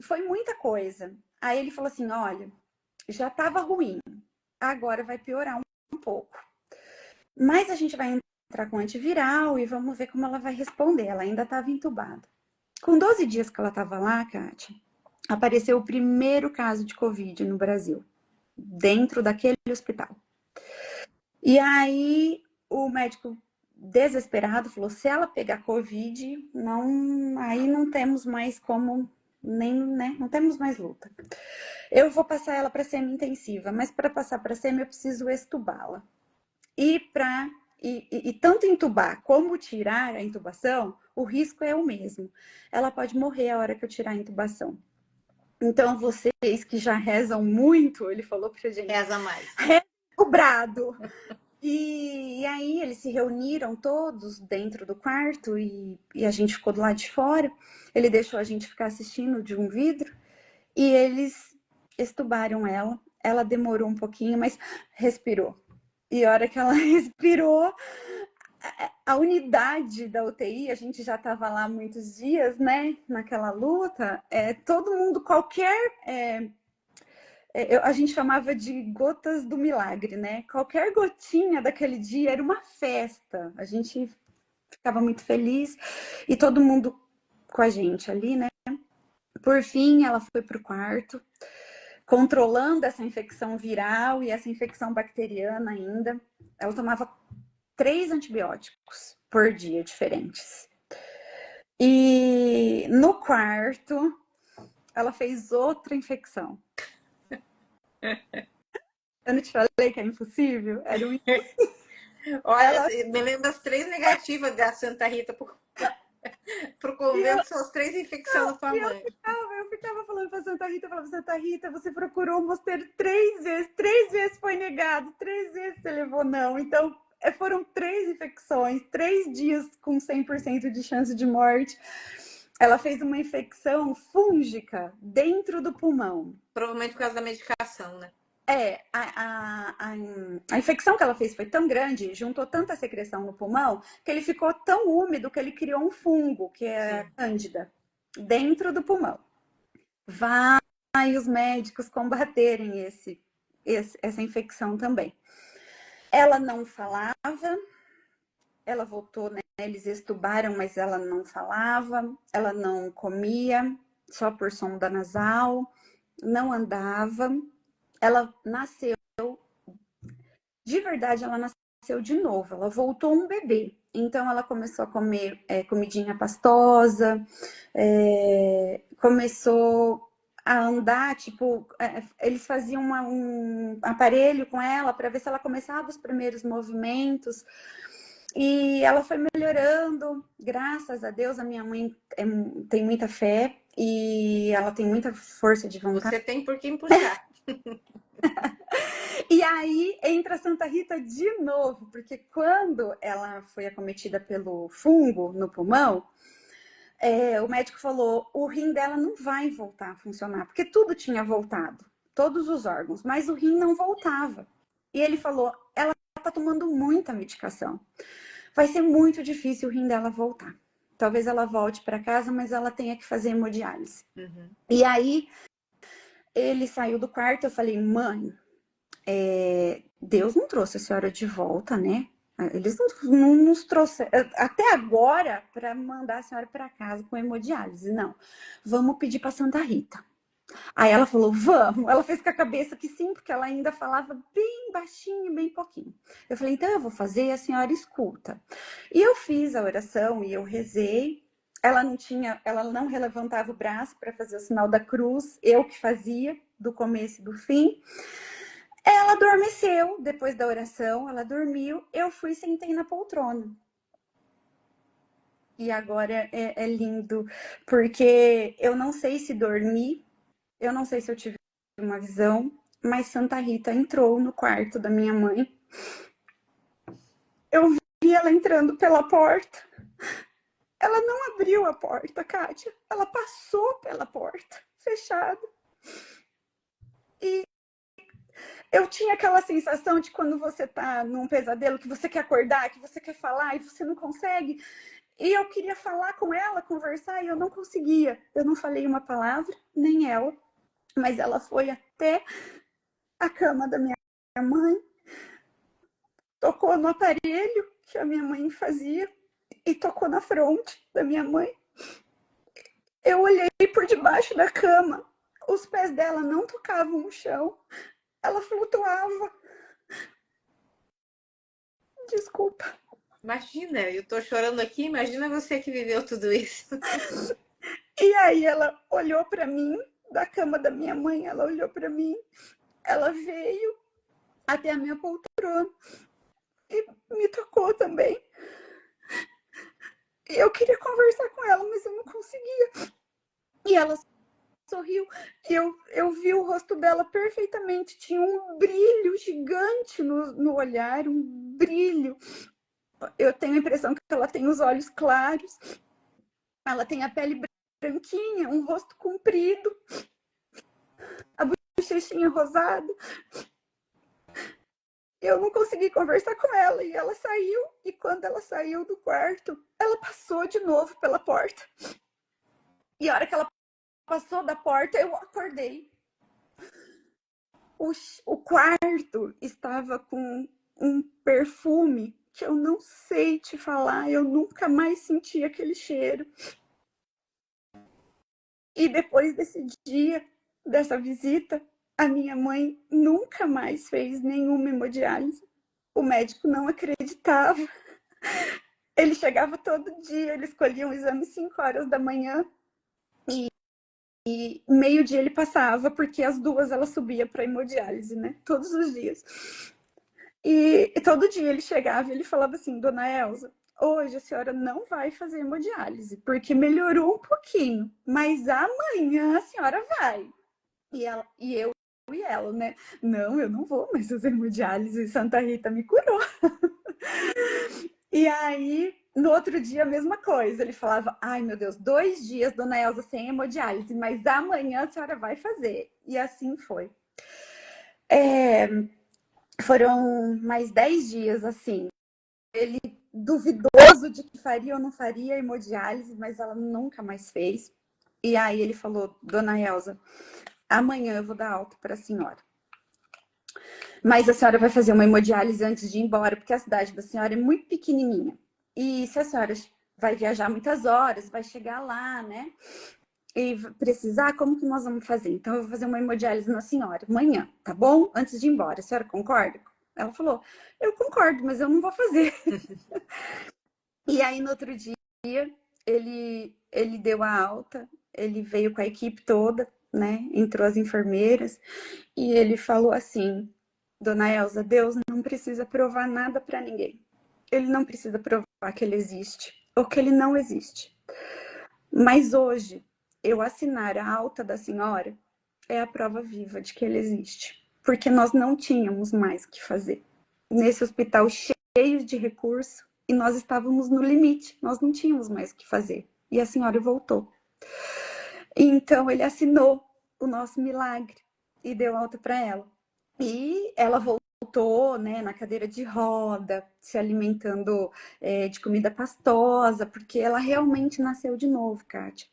foi muita coisa. Aí ele falou assim, olha, já estava ruim, agora vai piorar um pouco. Mas a gente vai entrar com antiviral e vamos ver como ela vai responder. Ela ainda estava entubada. Com 12 dias que ela estava lá, Kátia, apareceu o primeiro caso de Covid no Brasil, dentro daquele hospital. E aí o médico, desesperado, falou: se ela pegar Covid, aí não temos mais como, nem, né? Não temos mais luta. Eu vou passar ela para semi-intensiva, mas para passar para semi eu preciso extubá-la. E tanto entubar como tirar a intubação, o risco é o mesmo. Ela pode morrer a hora que eu tirar a intubação. Então, vocês que já rezam muito, ele falou pra gente. Reza mais. Reza o brado. E aí eles se reuniram todos dentro do quarto e a gente ficou do lado de fora. Ele deixou a gente ficar assistindo de um vidro e eles extubaram ela. Ela demorou um pouquinho, mas respirou. E a hora que ela respirou, a unidade da UTI, a gente já estava lá muitos dias, né? Naquela luta, todo mundo, a gente chamava de gotas do milagre, né? Qualquer gotinha daquele dia era uma festa. A gente ficava muito feliz e todo mundo com a gente ali, né? Por fim, ela foi para o quarto, controlando essa infecção viral e essa infecção bacteriana ainda. Ela tomava 3 antibióticos por dia diferentes. E no quarto, ela fez outra infecção. Eu não te falei que é impossível? Era um impossível. Olha, me lembro das 3 negativas da Santa Rita pro convento, são as 3 infecções da tua mãe. Eu ficava falando pra Santa Rita, eu falava, Santa Rita, você procurou o mosteiro 3 vezes foi negado, 3 vezes você levou não. Então, foram 3 infecções, 3 dias com 100% de chance de morte. Ela fez uma infecção fúngica dentro do pulmão. Provavelmente por causa da medicação, né? A infecção que ela fez foi tão grande, juntou tanta secreção no pulmão, que ele ficou tão úmido que ele criou um fungo, que é a cândida, dentro do pulmão. Vai os médicos combaterem essa infecção também. Ela não falava, ela voltou, né? Eles estubaram, mas ela não falava, ela não comia, só por sonda nasal, não andava. Ela nasceu, de verdade, ela nasceu de novo, ela voltou um bebê. Então, ela começou a comer comidinha pastosa, começou a andar, tipo, eles faziam um aparelho com ela para ver se ela começava os primeiros movimentos. E ela foi melhorando, graças a Deus. A minha mãe tem muita fé e ela tem muita força de vontade. Você tem por que imputar. E aí entra a Santa Rita de novo, porque quando ela foi acometida pelo fungo no pulmão, o médico falou, o rim dela não vai voltar a funcionar, porque tudo tinha voltado, todos os órgãos, mas o rim não voltava. E ele falou, ela tá tomando muita medicação, vai ser muito difícil o rim dela voltar. Talvez ela volte para casa, mas ela tenha que fazer hemodiálise. Uhum. E aí, ele saiu do quarto, eu falei, mãe, Deus não trouxe a senhora de volta, né? Eles não nos trouxeram até agora para mandar a senhora para casa com hemodiálise. Não, vamos pedir para Santa Rita. Aí ela falou, vamos. Ela fez com a cabeça que sim, porque ela ainda falava bem baixinho, bem pouquinho. Eu falei, então eu vou fazer e a senhora escuta. E eu fiz a oração e eu rezei. Ela não levantava o braço para fazer o sinal da cruz, eu que fazia, do começo e do fim. Ela adormeceu depois da oração, ela dormiu, eu fui e sentei na poltrona. E agora é lindo, porque eu não sei se dormi, eu não sei se eu tive uma visão, mas Santa Rita entrou no quarto da minha mãe. Eu vi ela entrando pela porta. Ela não abriu a porta, Kátia. Ela passou pela porta, fechada. E Eu tinha aquela sensação de quando você tá num pesadelo, que você quer acordar, que você quer falar e você não consegue. E eu queria falar com ela, conversar, e eu não conseguia. Eu não falei uma palavra, nem ela, mas ela foi até a cama da minha mãe, tocou no aparelho que a minha mãe fazia e tocou na fronte da minha mãe. Eu olhei por debaixo da cama, os pés dela não tocavam no chão, ela flutuava. Desculpa. Imagina, eu tô chorando aqui, imagina você que viveu tudo isso. E aí ela olhou para mim, da cama da minha mãe, ela olhou para mim, ela veio até a minha poltrona e me tocou também. E eu queria conversar com ela, mas eu não conseguia. E ela sorriu e eu vi o rosto dela perfeitamente. Tinha um brilho gigante no olhar, um brilho. Eu tenho a impressão que ela tem os olhos claros, ela tem a pele branquinha, um rosto comprido, a bochechinha rosada. Eu não consegui conversar com ela e ela saiu. E quando ela saiu do quarto, ela passou de novo pela porta. E a hora que ela passou da porta, eu acordei. O quarto estava com um perfume que eu não sei te falar, eu nunca mais senti aquele cheiro. E depois desse dia, dessa visita, a minha mãe nunca mais fez nenhuma hemodiálise. O médico não acreditava. Ele chegava todo dia, ele escolhia um exame 5 horas da manhã e meio-dia ele passava, porque às 2 ela subia para hemodiálise, né? Todos os dias. E todo dia ele chegava e ele falava assim, dona Elza, hoje a senhora não vai fazer hemodiálise, porque melhorou um pouquinho, mas amanhã a senhora vai. Eu e ela, né? Não, eu não vou mais fazer hemodiálise, Santa Rita me curou. E aí, no outro dia, a mesma coisa. Ele falava, ai meu Deus, 2 dias, dona Elza, sem hemodiálise, mas amanhã a senhora vai fazer. E assim foi. Foram mais 10 dias, assim. Ele duvidoso de que faria ou não faria hemodiálise, mas ela nunca mais fez. E aí ele falou, dona Elza, amanhã eu vou dar alta para a senhora. Mas a senhora vai fazer uma hemodiálise antes de ir embora, porque a cidade da senhora é muito pequenininha. E se a senhora vai viajar muitas horas, vai chegar lá, né? E precisar, como que nós vamos fazer? Então, eu vou fazer uma hemodiálise na senhora amanhã, tá bom? Antes de ir embora. A senhora concorda? Ela falou, eu concordo, mas eu não vou fazer. E aí, no outro dia, ele deu a alta, ele veio com a equipe toda, né? Entrou as enfermeiras e ele falou assim, dona Elza, Deus não precisa provar nada para ninguém. Ele não precisa provar que ele existe ou que ele não existe. Mas hoje, eu assinar a alta da senhora é a prova viva de que ele existe. Porque nós não tínhamos mais o que fazer. Nesse hospital cheio de recursos, e nós estávamos no limite, nós não tínhamos mais o que fazer. E a senhora voltou. Então, ele assinou o nosso milagre e deu alta para ela. E ela voltou, né, na cadeira de roda, se alimentando de comida pastosa, porque ela realmente nasceu de novo, Kátia.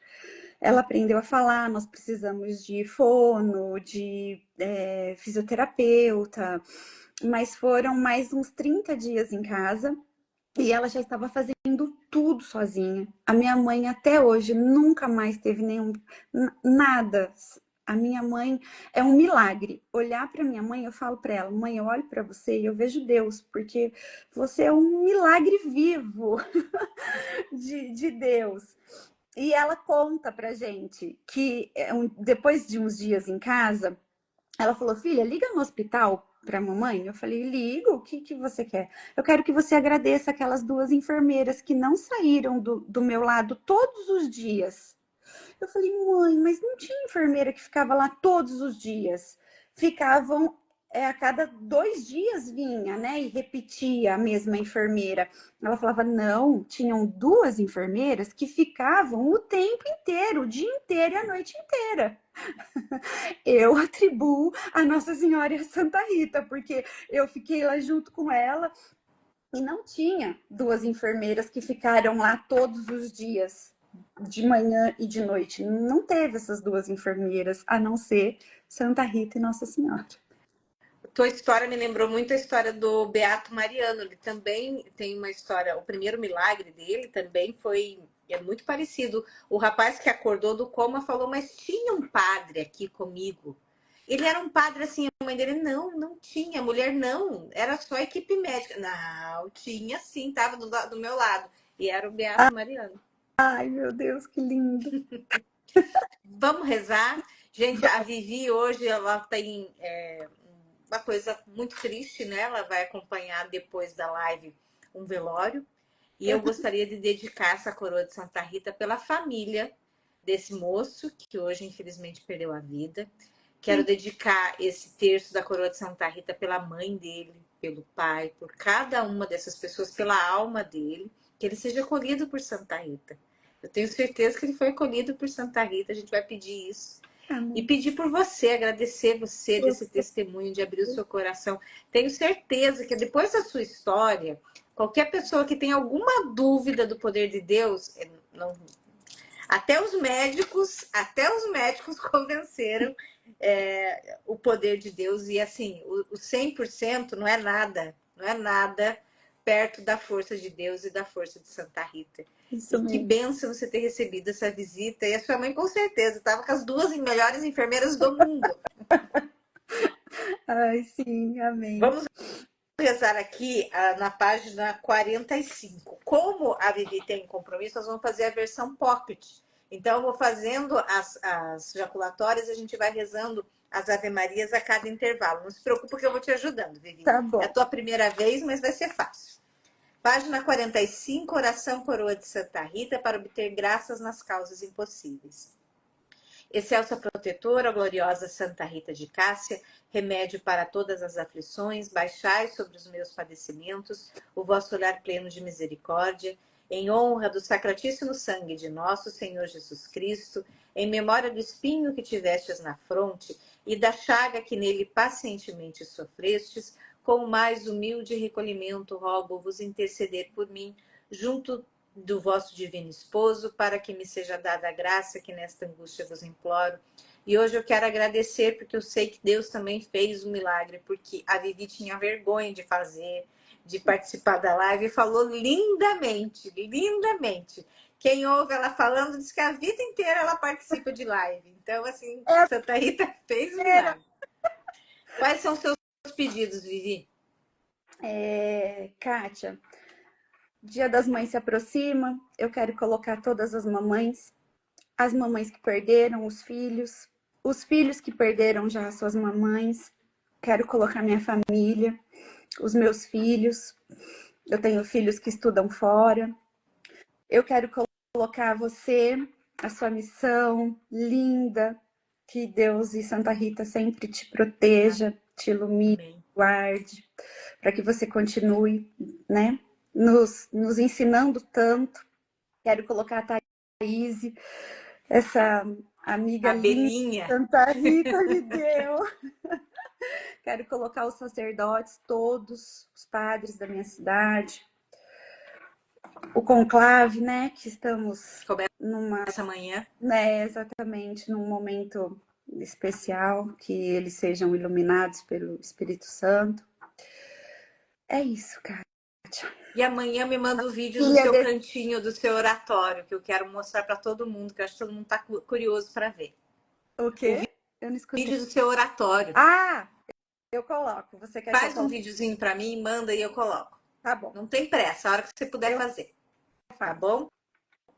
Ela aprendeu a falar, nós precisamos de fono, de fisioterapeuta, mas foram mais uns 30 dias em casa e ela já estava fazendo tudo sozinha. A minha mãe até hoje nunca mais teve nada. A minha mãe é um milagre. Olhar para minha mãe, eu falo para ela, mãe, eu olho para você e eu vejo Deus, porque você é um milagre vivo de Deus. E ela conta pra gente que depois de uns dias em casa, ela falou, filha, liga no hospital pra mamãe. Eu falei, ligo, o que você quer? Eu quero que você agradeça aquelas 2 enfermeiras que não saíram do meu lado todos os dias. Eu falei, mãe, mas não tinha enfermeira que ficava lá todos os dias. Ficavam a cada 2 dias vinha, né? E repetia a mesma enfermeira. Ela falava, não, tinham 2 enfermeiras que ficavam o tempo inteiro, o dia inteiro e a noite inteira. Eu atribuo a Nossa Senhora e a Santa Rita, porque eu fiquei lá junto com ela e não tinha 2 enfermeiras que ficaram lá todos os dias, de manhã e de noite. Não teve essas 2 enfermeiras, a não ser Santa Rita e Nossa Senhora. Tua história me lembrou muito a história do Beato Mariano. Ele também tem uma história, o primeiro milagre dele também foi muito parecido. O rapaz que acordou do coma falou, mas tinha um padre aqui comigo. Ele era um padre assim, a mãe dele, não tinha, a mulher não, era só a equipe médica. Não, tinha sim, estava do meu lado. E era o Beato Mariano. Ai, meu Deus, que lindo. Vamos rezar. Gente, a Vivi hoje, ela tem uma coisa muito triste, né? Ela vai acompanhar depois da live um velório. E eu gostaria de dedicar essa coroa de Santa Rita pela família desse moço, que hoje infelizmente perdeu a vida. Quero dedicar esse terço da coroa de Santa Rita pela mãe dele, pelo pai, por cada uma dessas pessoas, pela alma dele, que ele seja acolhido por Santa Rita. Eu tenho certeza que ele foi acolhido por Santa Rita, a gente vai pedir isso. E pedir por você, agradecer você desse testemunho, de abrir o seu coração. Tenho certeza que depois da sua história, qualquer pessoa que tenha alguma dúvida do poder de Deus, até os médicos convenceram o poder de Deus. E assim, o 100% não é nada perto da força de Deus e da força de Santa Rita. Isso e que mesmo. bênção você ter recebido essa visita. E a sua mãe, com certeza, estava com as 2 melhores enfermeiras do mundo. Ai, sim, amém. Vamos rezar aqui na página 45. Como a Vivi tem compromisso, nós vamos fazer a versão pocket. Então, eu vou fazendo as jaculatórias e a gente vai rezando as Ave-Marias a cada intervalo. Não se preocupe que eu vou te ajudando, Vivi. Tá bom. É a tua primeira vez, mas vai ser fácil. Página 45, oração coroa de Santa Rita para obter graças nas causas impossíveis. Excelsa protetora, gloriosa Santa Rita de Cássia, remédio para todas as aflições, baixai sobre os meus padecimentos o vosso olhar pleno de misericórdia, em honra do sacratíssimo sangue de nosso Senhor Jesus Cristo, em memória do espinho que tivestes na fronte e da chaga que nele pacientemente sofrestes, com o mais humilde recolhimento rogo-vos interceder por mim, junto do vosso divino esposo, para que me seja dada a graça que nesta angústia vos imploro. E hoje eu quero agradecer, porque eu sei que Deus também fez um milagre, porque a Vivi tinha vergonha de fazer, de participar da live, e falou lindamente, lindamente. Quem ouve ela falando diz que a vida inteira ela participa de live. Então, assim, Santa Rita fez um milagre. Quais são os seus pedidos, Vivi? Kátia, Dia das Mães se aproxima, eu quero colocar todas as mamães que perderam os filhos que perderam já as suas mamães, quero colocar minha família, os meus filhos, eu tenho filhos que estudam fora, eu quero colocar você, a sua missão linda, que Deus e Santa Rita sempre te proteja, te ilumine, guarde, para que você continue, né, nos ensinando tanto. Quero colocar a Thaís, essa amiga linda que Santa Rita me deu. Quero colocar os sacerdotes, todos os padres da minha cidade. O conclave, né, que estamos essa manhã, né, exatamente, num momento especial, que eles sejam iluminados pelo Espírito Santo. É isso, Kátia. E amanhã me manda o vídeo do seu cantinho, do seu oratório, que eu quero mostrar para todo mundo, que eu acho que todo mundo está curioso para ver. O quê? Eu não escutei. O vídeo do seu oratório. Ah, eu coloco. Você quer Faz que eu um videozinho para mim, manda e eu coloco. Tá bom. Não tem pressa, a hora que você puder fazer. Tá bom?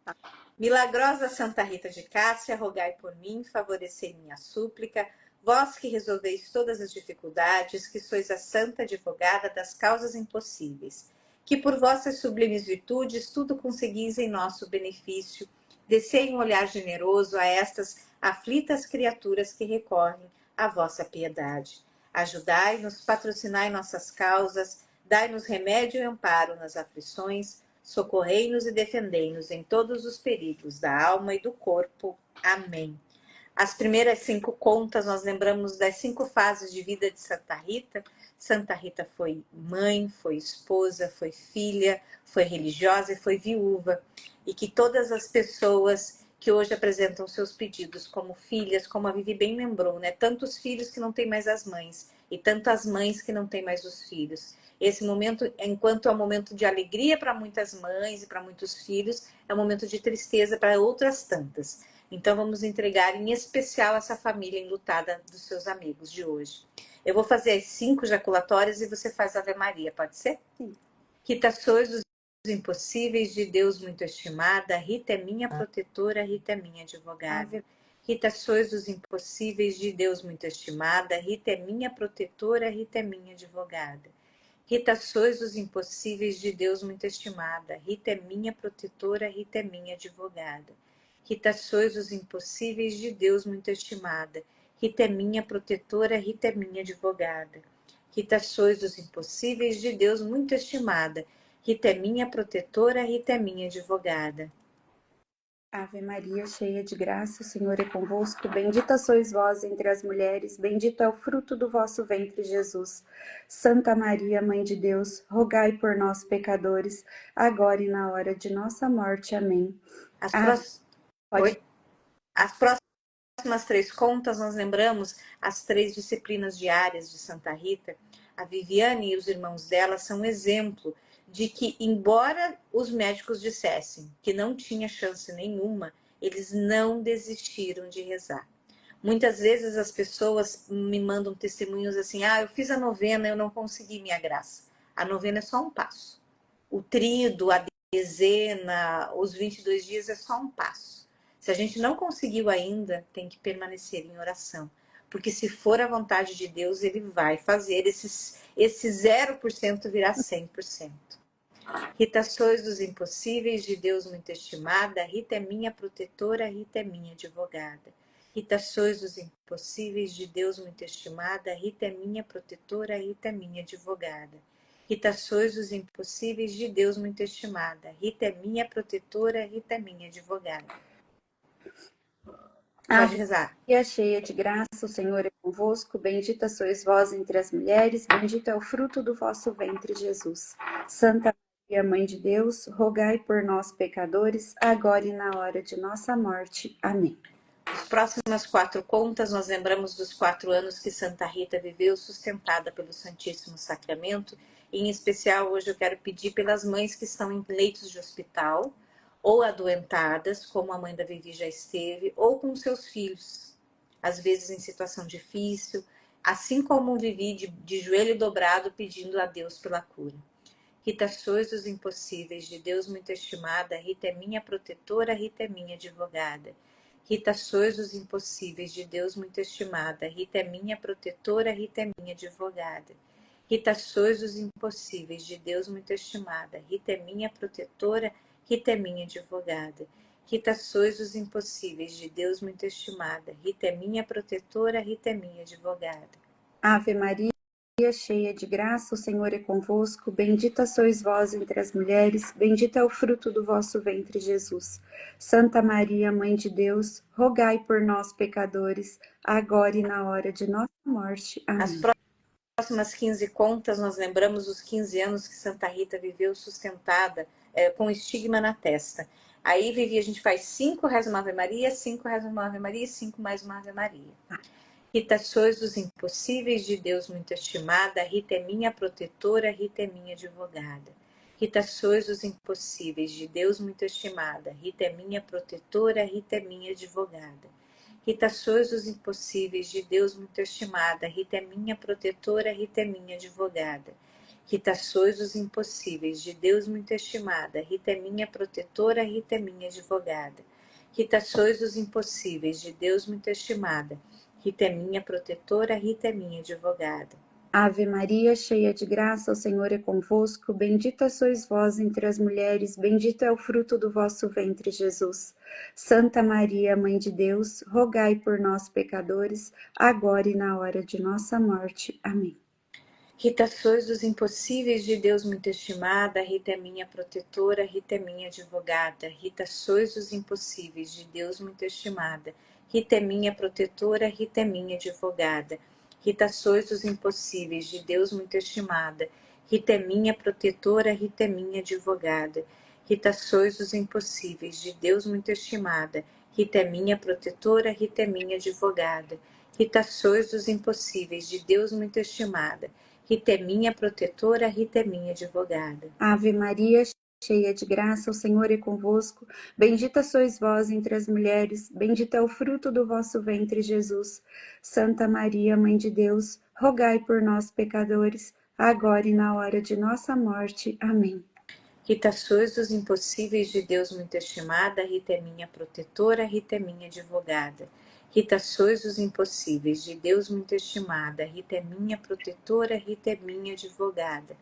Tá. Milagrosa Santa Rita de Cássia, rogai por mim, favorecei minha súplica. Vós que resolveis todas as dificuldades, que sois a santa advogada das causas impossíveis. Que por vossas sublimes virtudes tudo conseguis em nosso benefício. Descei um olhar generoso a estas aflitas criaturas que recorrem à vossa piedade. Ajudai-nos, patrocinai nossas causas, dai-nos remédio e amparo nas aflições, socorrei-nos e defendei-nos em todos os perigos da alma e do corpo. Amém. As primeiras 5 contas, nós lembramos das 5 fases de vida de Santa Rita. Santa Rita foi mãe, foi esposa, foi filha, foi religiosa e foi viúva. E que todas as pessoas que hoje apresentam seus pedidos como filhas, como a Vivi bem lembrou, né? Tantos filhos que não têm mais as mães e tantas mães que não têm mais os filhos. Esse momento, enquanto é um momento de alegria para muitas mães e para muitos filhos, é um momento de tristeza para outras tantas. Então vamos entregar em especial essa família enlutada dos seus amigos de hoje. Eu vou fazer as 5 jaculatórias e você faz a Ave Maria, pode ser? Sim. Rita, sois dos impossíveis de Deus muito estimada, Rita é minha protetora, Rita é minha advogada. Ave, Rita, sois dos impossíveis de Deus muito estimada, Rita é minha protetora, Rita é minha advogada. Rita, sois dos impossíveis de Deus muito estimada, Rita é minha protetora, Rita é minha advogada. Rita, sois os impossíveis de Deus muito estimada, Rita é minha protetora, Rita é minha advogada. Rita, sois os impossíveis de Deus muito estimada, Rita é minha protetora, Rita é minha advogada. Ave Maria, cheia de graça, o Senhor é convosco. Bendita sois vós entre as mulheres, bendito é o fruto do vosso ventre, Jesus. Santa Maria, Mãe de Deus, rogai por nós, pecadores, agora e na hora de nossa morte. Amém. As, Ah, pró- pode. Oi? As próximas 3 contas, nós lembramos as 3 disciplinas diárias de Santa Rita. A Viviane e os irmãos dela são exemplo de que, embora os médicos dissessem que não tinha chance nenhuma, eles não desistiram de rezar. Muitas vezes as pessoas me mandam testemunhos assim: eu fiz a novena, eu não consegui minha graça. A novena é só um passo. O tríduo, a dezena, os 22 dias é só um passo. Se a gente não conseguiu ainda, tem que permanecer em oração. Porque se for a vontade de Deus, Ele vai fazer esse 0% virar 100%. Rita, sois dos impossíveis de Deus muito estimada, Rita é minha protetora, Rita é minha advogada. Rita, sois dos impossíveis de Deus muito estimada, Rita é minha protetora, Rita é minha advogada. Rita, sois dos impossíveis de Deus muito estimada, Rita é minha protetora, Rita é minha advogada. Pode Ave rezar. Maria, cheia de graça, o Senhor é convosco. Bendita sois vós entre as mulheres, bendito é o fruto do vosso ventre, Jesus. Santa Maria, Mãe de Deus, rogai por nós, pecadores, agora e na hora de nossa morte. Amém. As próximas 4 contas, nós lembramos dos 4 anos que Santa Rita viveu sustentada pelo Santíssimo Sacramento. Em especial, hoje eu quero pedir pelas mães que estão em leitos de hospital ou adoentadas, como a mãe da Vivi já esteve, ou com seus filhos, às vezes em situação difícil, assim como Vivi de joelho dobrado pedindo a Deus pela cura. Rita, sois dos impossíveis de Deus muito estimada, Rita é minha protetora, Rita é minha advogada. Rita, sois dos impossíveis de Deus muito estimada, Rita é minha protetora, Rita é minha advogada. Rita, sois dos impossíveis de Deus muito estimada, Rita é minha protetora, Rita é minha advogada. Rita, sois dos impossíveis de Deus muito estimada, Rita é minha protetora, Rita é minha advogada. Ave Maria, cheia de graça, o Senhor é convosco. Bendita sois vós entre as mulheres, bendito é o fruto do vosso ventre, Jesus. Santa Maria, Mãe de Deus, rogai por nós, pecadores, agora e na hora de nossa morte. As Amém. próximas 15 contas, nós lembramos os 15 anos que Santa Rita viveu sustentada com estigma na testa. Aí, Vivi, a gente faz 5 rezas uma Ave Maria, 5 rezas uma Ave Maria e 5 mais uma Ave Maria. Rita, sois dos impossíveis de Deus muito estimada, Rita é minha protetora, Rita é minha advogada. Rita, sois dos impossíveis de Deus muito estimada, Rita é minha protetora, Rita é minha advogada. Rita, sois dos impossíveis de Deus muito estimada, Rita é minha protetora, Rita é minha advogada. Rita, sois dos impossíveis de Deus muito estimada, Rita é minha protetora, Rita é minha advogada. Rita, sois dos impossíveis de Deus muito estimada, Rita é minha protetora, Rita é minha advogada. Ave Maria, cheia de graça, o Senhor é convosco. Bendita sois vós entre as mulheres, bendito é o fruto do vosso ventre, Jesus. Santa Maria, Mãe de Deus, rogai por nós, pecadores, agora e na hora de nossa morte. Amém. Rita, sois dos impossíveis de Deus muito estimada, Rita é minha protetora, Rita é minha advogada. Rita, sois dos impossíveis de Deus muito estimada, Rita é minha protetora, Rita é minha advogada. Rita, sois dos impossíveis de Deus muito estimada, Rita é minha protetora, Rita é minha advogada. Rita, sois dos impossíveis de Deus muito estimada, Rita é minha protetora, Rita é minha advogada. Rita, sois dos impossíveis de Deus muito estimada, Rita é minha protetora, Rita é minha advogada. Ave Maria, cheia de graça, o Senhor é convosco. Bendita sois vós entre as mulheres, bendito é o fruto do vosso ventre, Jesus. Santa Maria, Mãe de Deus, rogai por nós, pecadores, agora e na hora de nossa morte. Amém. Rita, sois dos impossíveis de Deus muito estimada, Rita é minha protetora, Rita é minha advogada. Rita, sois dos impossíveis de Deus muito estimada, Rita é minha protetora, Rita é minha advogada.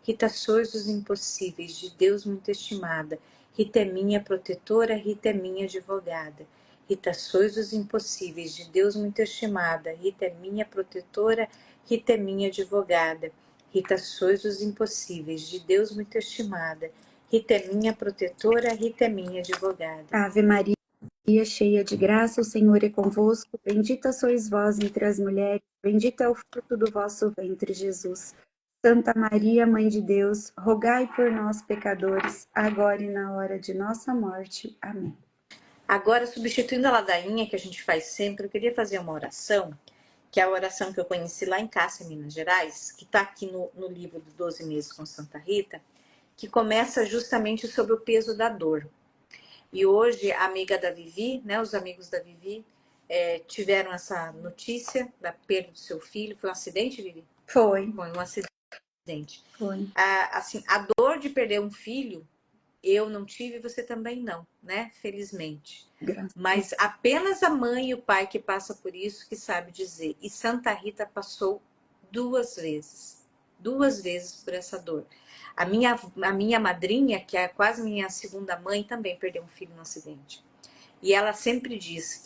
Rita, sois dos impossíveis de Deus muito estimada, Rita é minha protetora, Rita é minha advogada. Rita, sois dos impossíveis de Deus muito estimada, Rita é minha protetora, Rita é minha advogada. Rita, sois dos impossíveis de Deus muito estimada, Rita é minha protetora, Rita é minha advogada. Ave Maria, cheia de graça, o Senhor é convosco. Bendita sois vós entre as mulheres, bendito é o fruto do vosso ventre, Jesus. Santa Maria, Mãe de Deus, rogai por nós, pecadores, agora e na hora de nossa morte. Amém. Agora, substituindo a ladainha que a gente faz sempre, eu queria fazer uma oração, que é a oração que eu conheci lá em Cássia, Minas Gerais, que está aqui no livro do 12 Meses com Santa Rita, que começa justamente sobre o peso da dor. E hoje, a amiga da Vivi, né, os amigos da Vivi, tiveram essa notícia da perda do seu filho. Foi um acidente, Vivi? Foi. Foi um acidente. Foi. Assim, a dor de perder um filho, eu não tive, você também não, né? Felizmente. Mas apenas a mãe e o pai que passa por isso que sabe dizer. E Santa Rita passou 2 vezes por essa dor. A minha madrinha, que é quase minha segunda mãe, também perdeu um filho no acidente. E ela sempre diz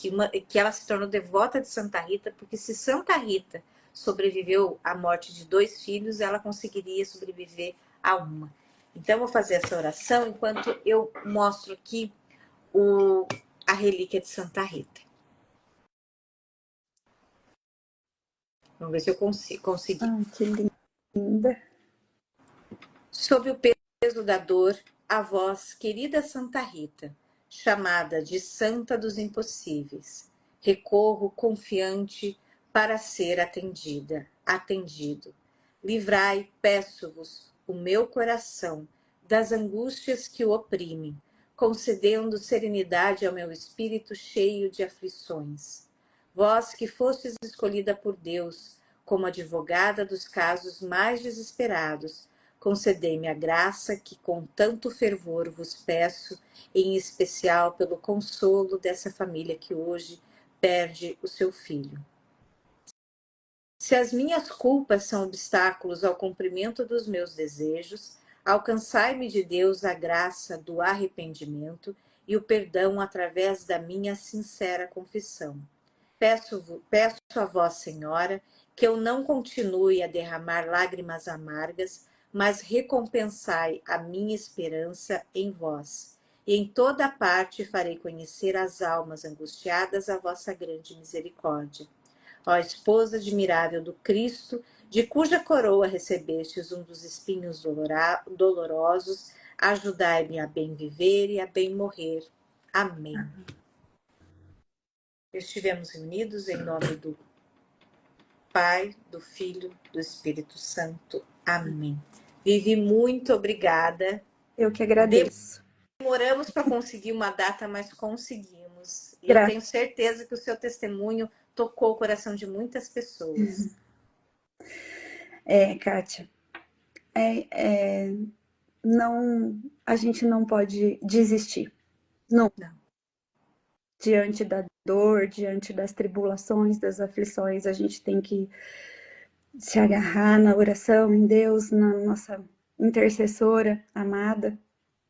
que ela se tornou devota de Santa Rita, porque se Santa Rita sobreviveu à morte de 2 filhos, ela conseguiria sobreviver a uma. Então, eu vou fazer essa oração enquanto eu mostro aqui a relíquia de Santa Rita. Vamos ver se eu consegui. Ai, que linda. Sob o peso da dor, a vós, querida Santa Rita, chamada de Santa dos Impossíveis, recorro confiante para ser atendido. Livrai, peço-vos, o meu coração das angústias que o oprimem, concedendo serenidade ao meu espírito cheio de aflições. Vós que fostes escolhida por Deus como advogada dos casos mais desesperados, concedei-me a graça que com tanto fervor vos peço, em especial pelo consolo dessa família que hoje perde o seu filho. Se as minhas culpas são obstáculos ao cumprimento dos meus desejos, alcançai-me de Deus a graça do arrependimento e o perdão através da minha sincera confissão. Peço a vós, Senhora, que eu não continue a derramar lágrimas amargas, mas recompensai a minha esperança em vós. E em toda parte farei conhecer às almas angustiadas a vossa grande misericórdia. Ó esposa admirável do Cristo, de cuja coroa recebestes um dos espinhos dolorosos, ajudai-me a bem viver e a bem morrer. Amém. Estivemos reunidos em nome do Pai, do Filho, do Espírito Santo. Amém. Vivi, muito obrigada. Eu que agradeço. Demoramos para conseguir uma data, mas conseguimos. E eu tenho certeza que o seu testemunho tocou o coração de muitas pessoas. Kátia, não, a gente não pode desistir. Não. Diante da dor, diante das tribulações, das aflições, a gente tem que se agarrar na oração, em Deus, na nossa intercessora amada,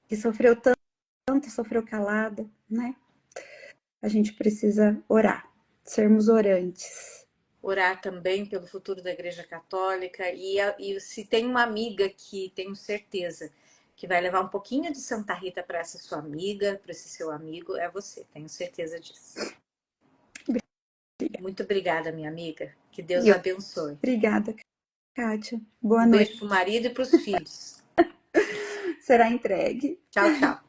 que sofreu tanto, sofreu calada, né? A gente precisa orar, sermos orantes. Orar também pelo futuro da Igreja Católica e se tem uma amiga que tenho certeza que vai levar um pouquinho de Santa Rita para essa sua amiga, para esse seu amigo, é você, tenho certeza disso. Muito obrigada, minha amiga. Que Deus Eu, abençoe. obrigada, Kátia. Boa Um noite. beijo pro marido e pros filhos. Será entregue. Tchau, tchau.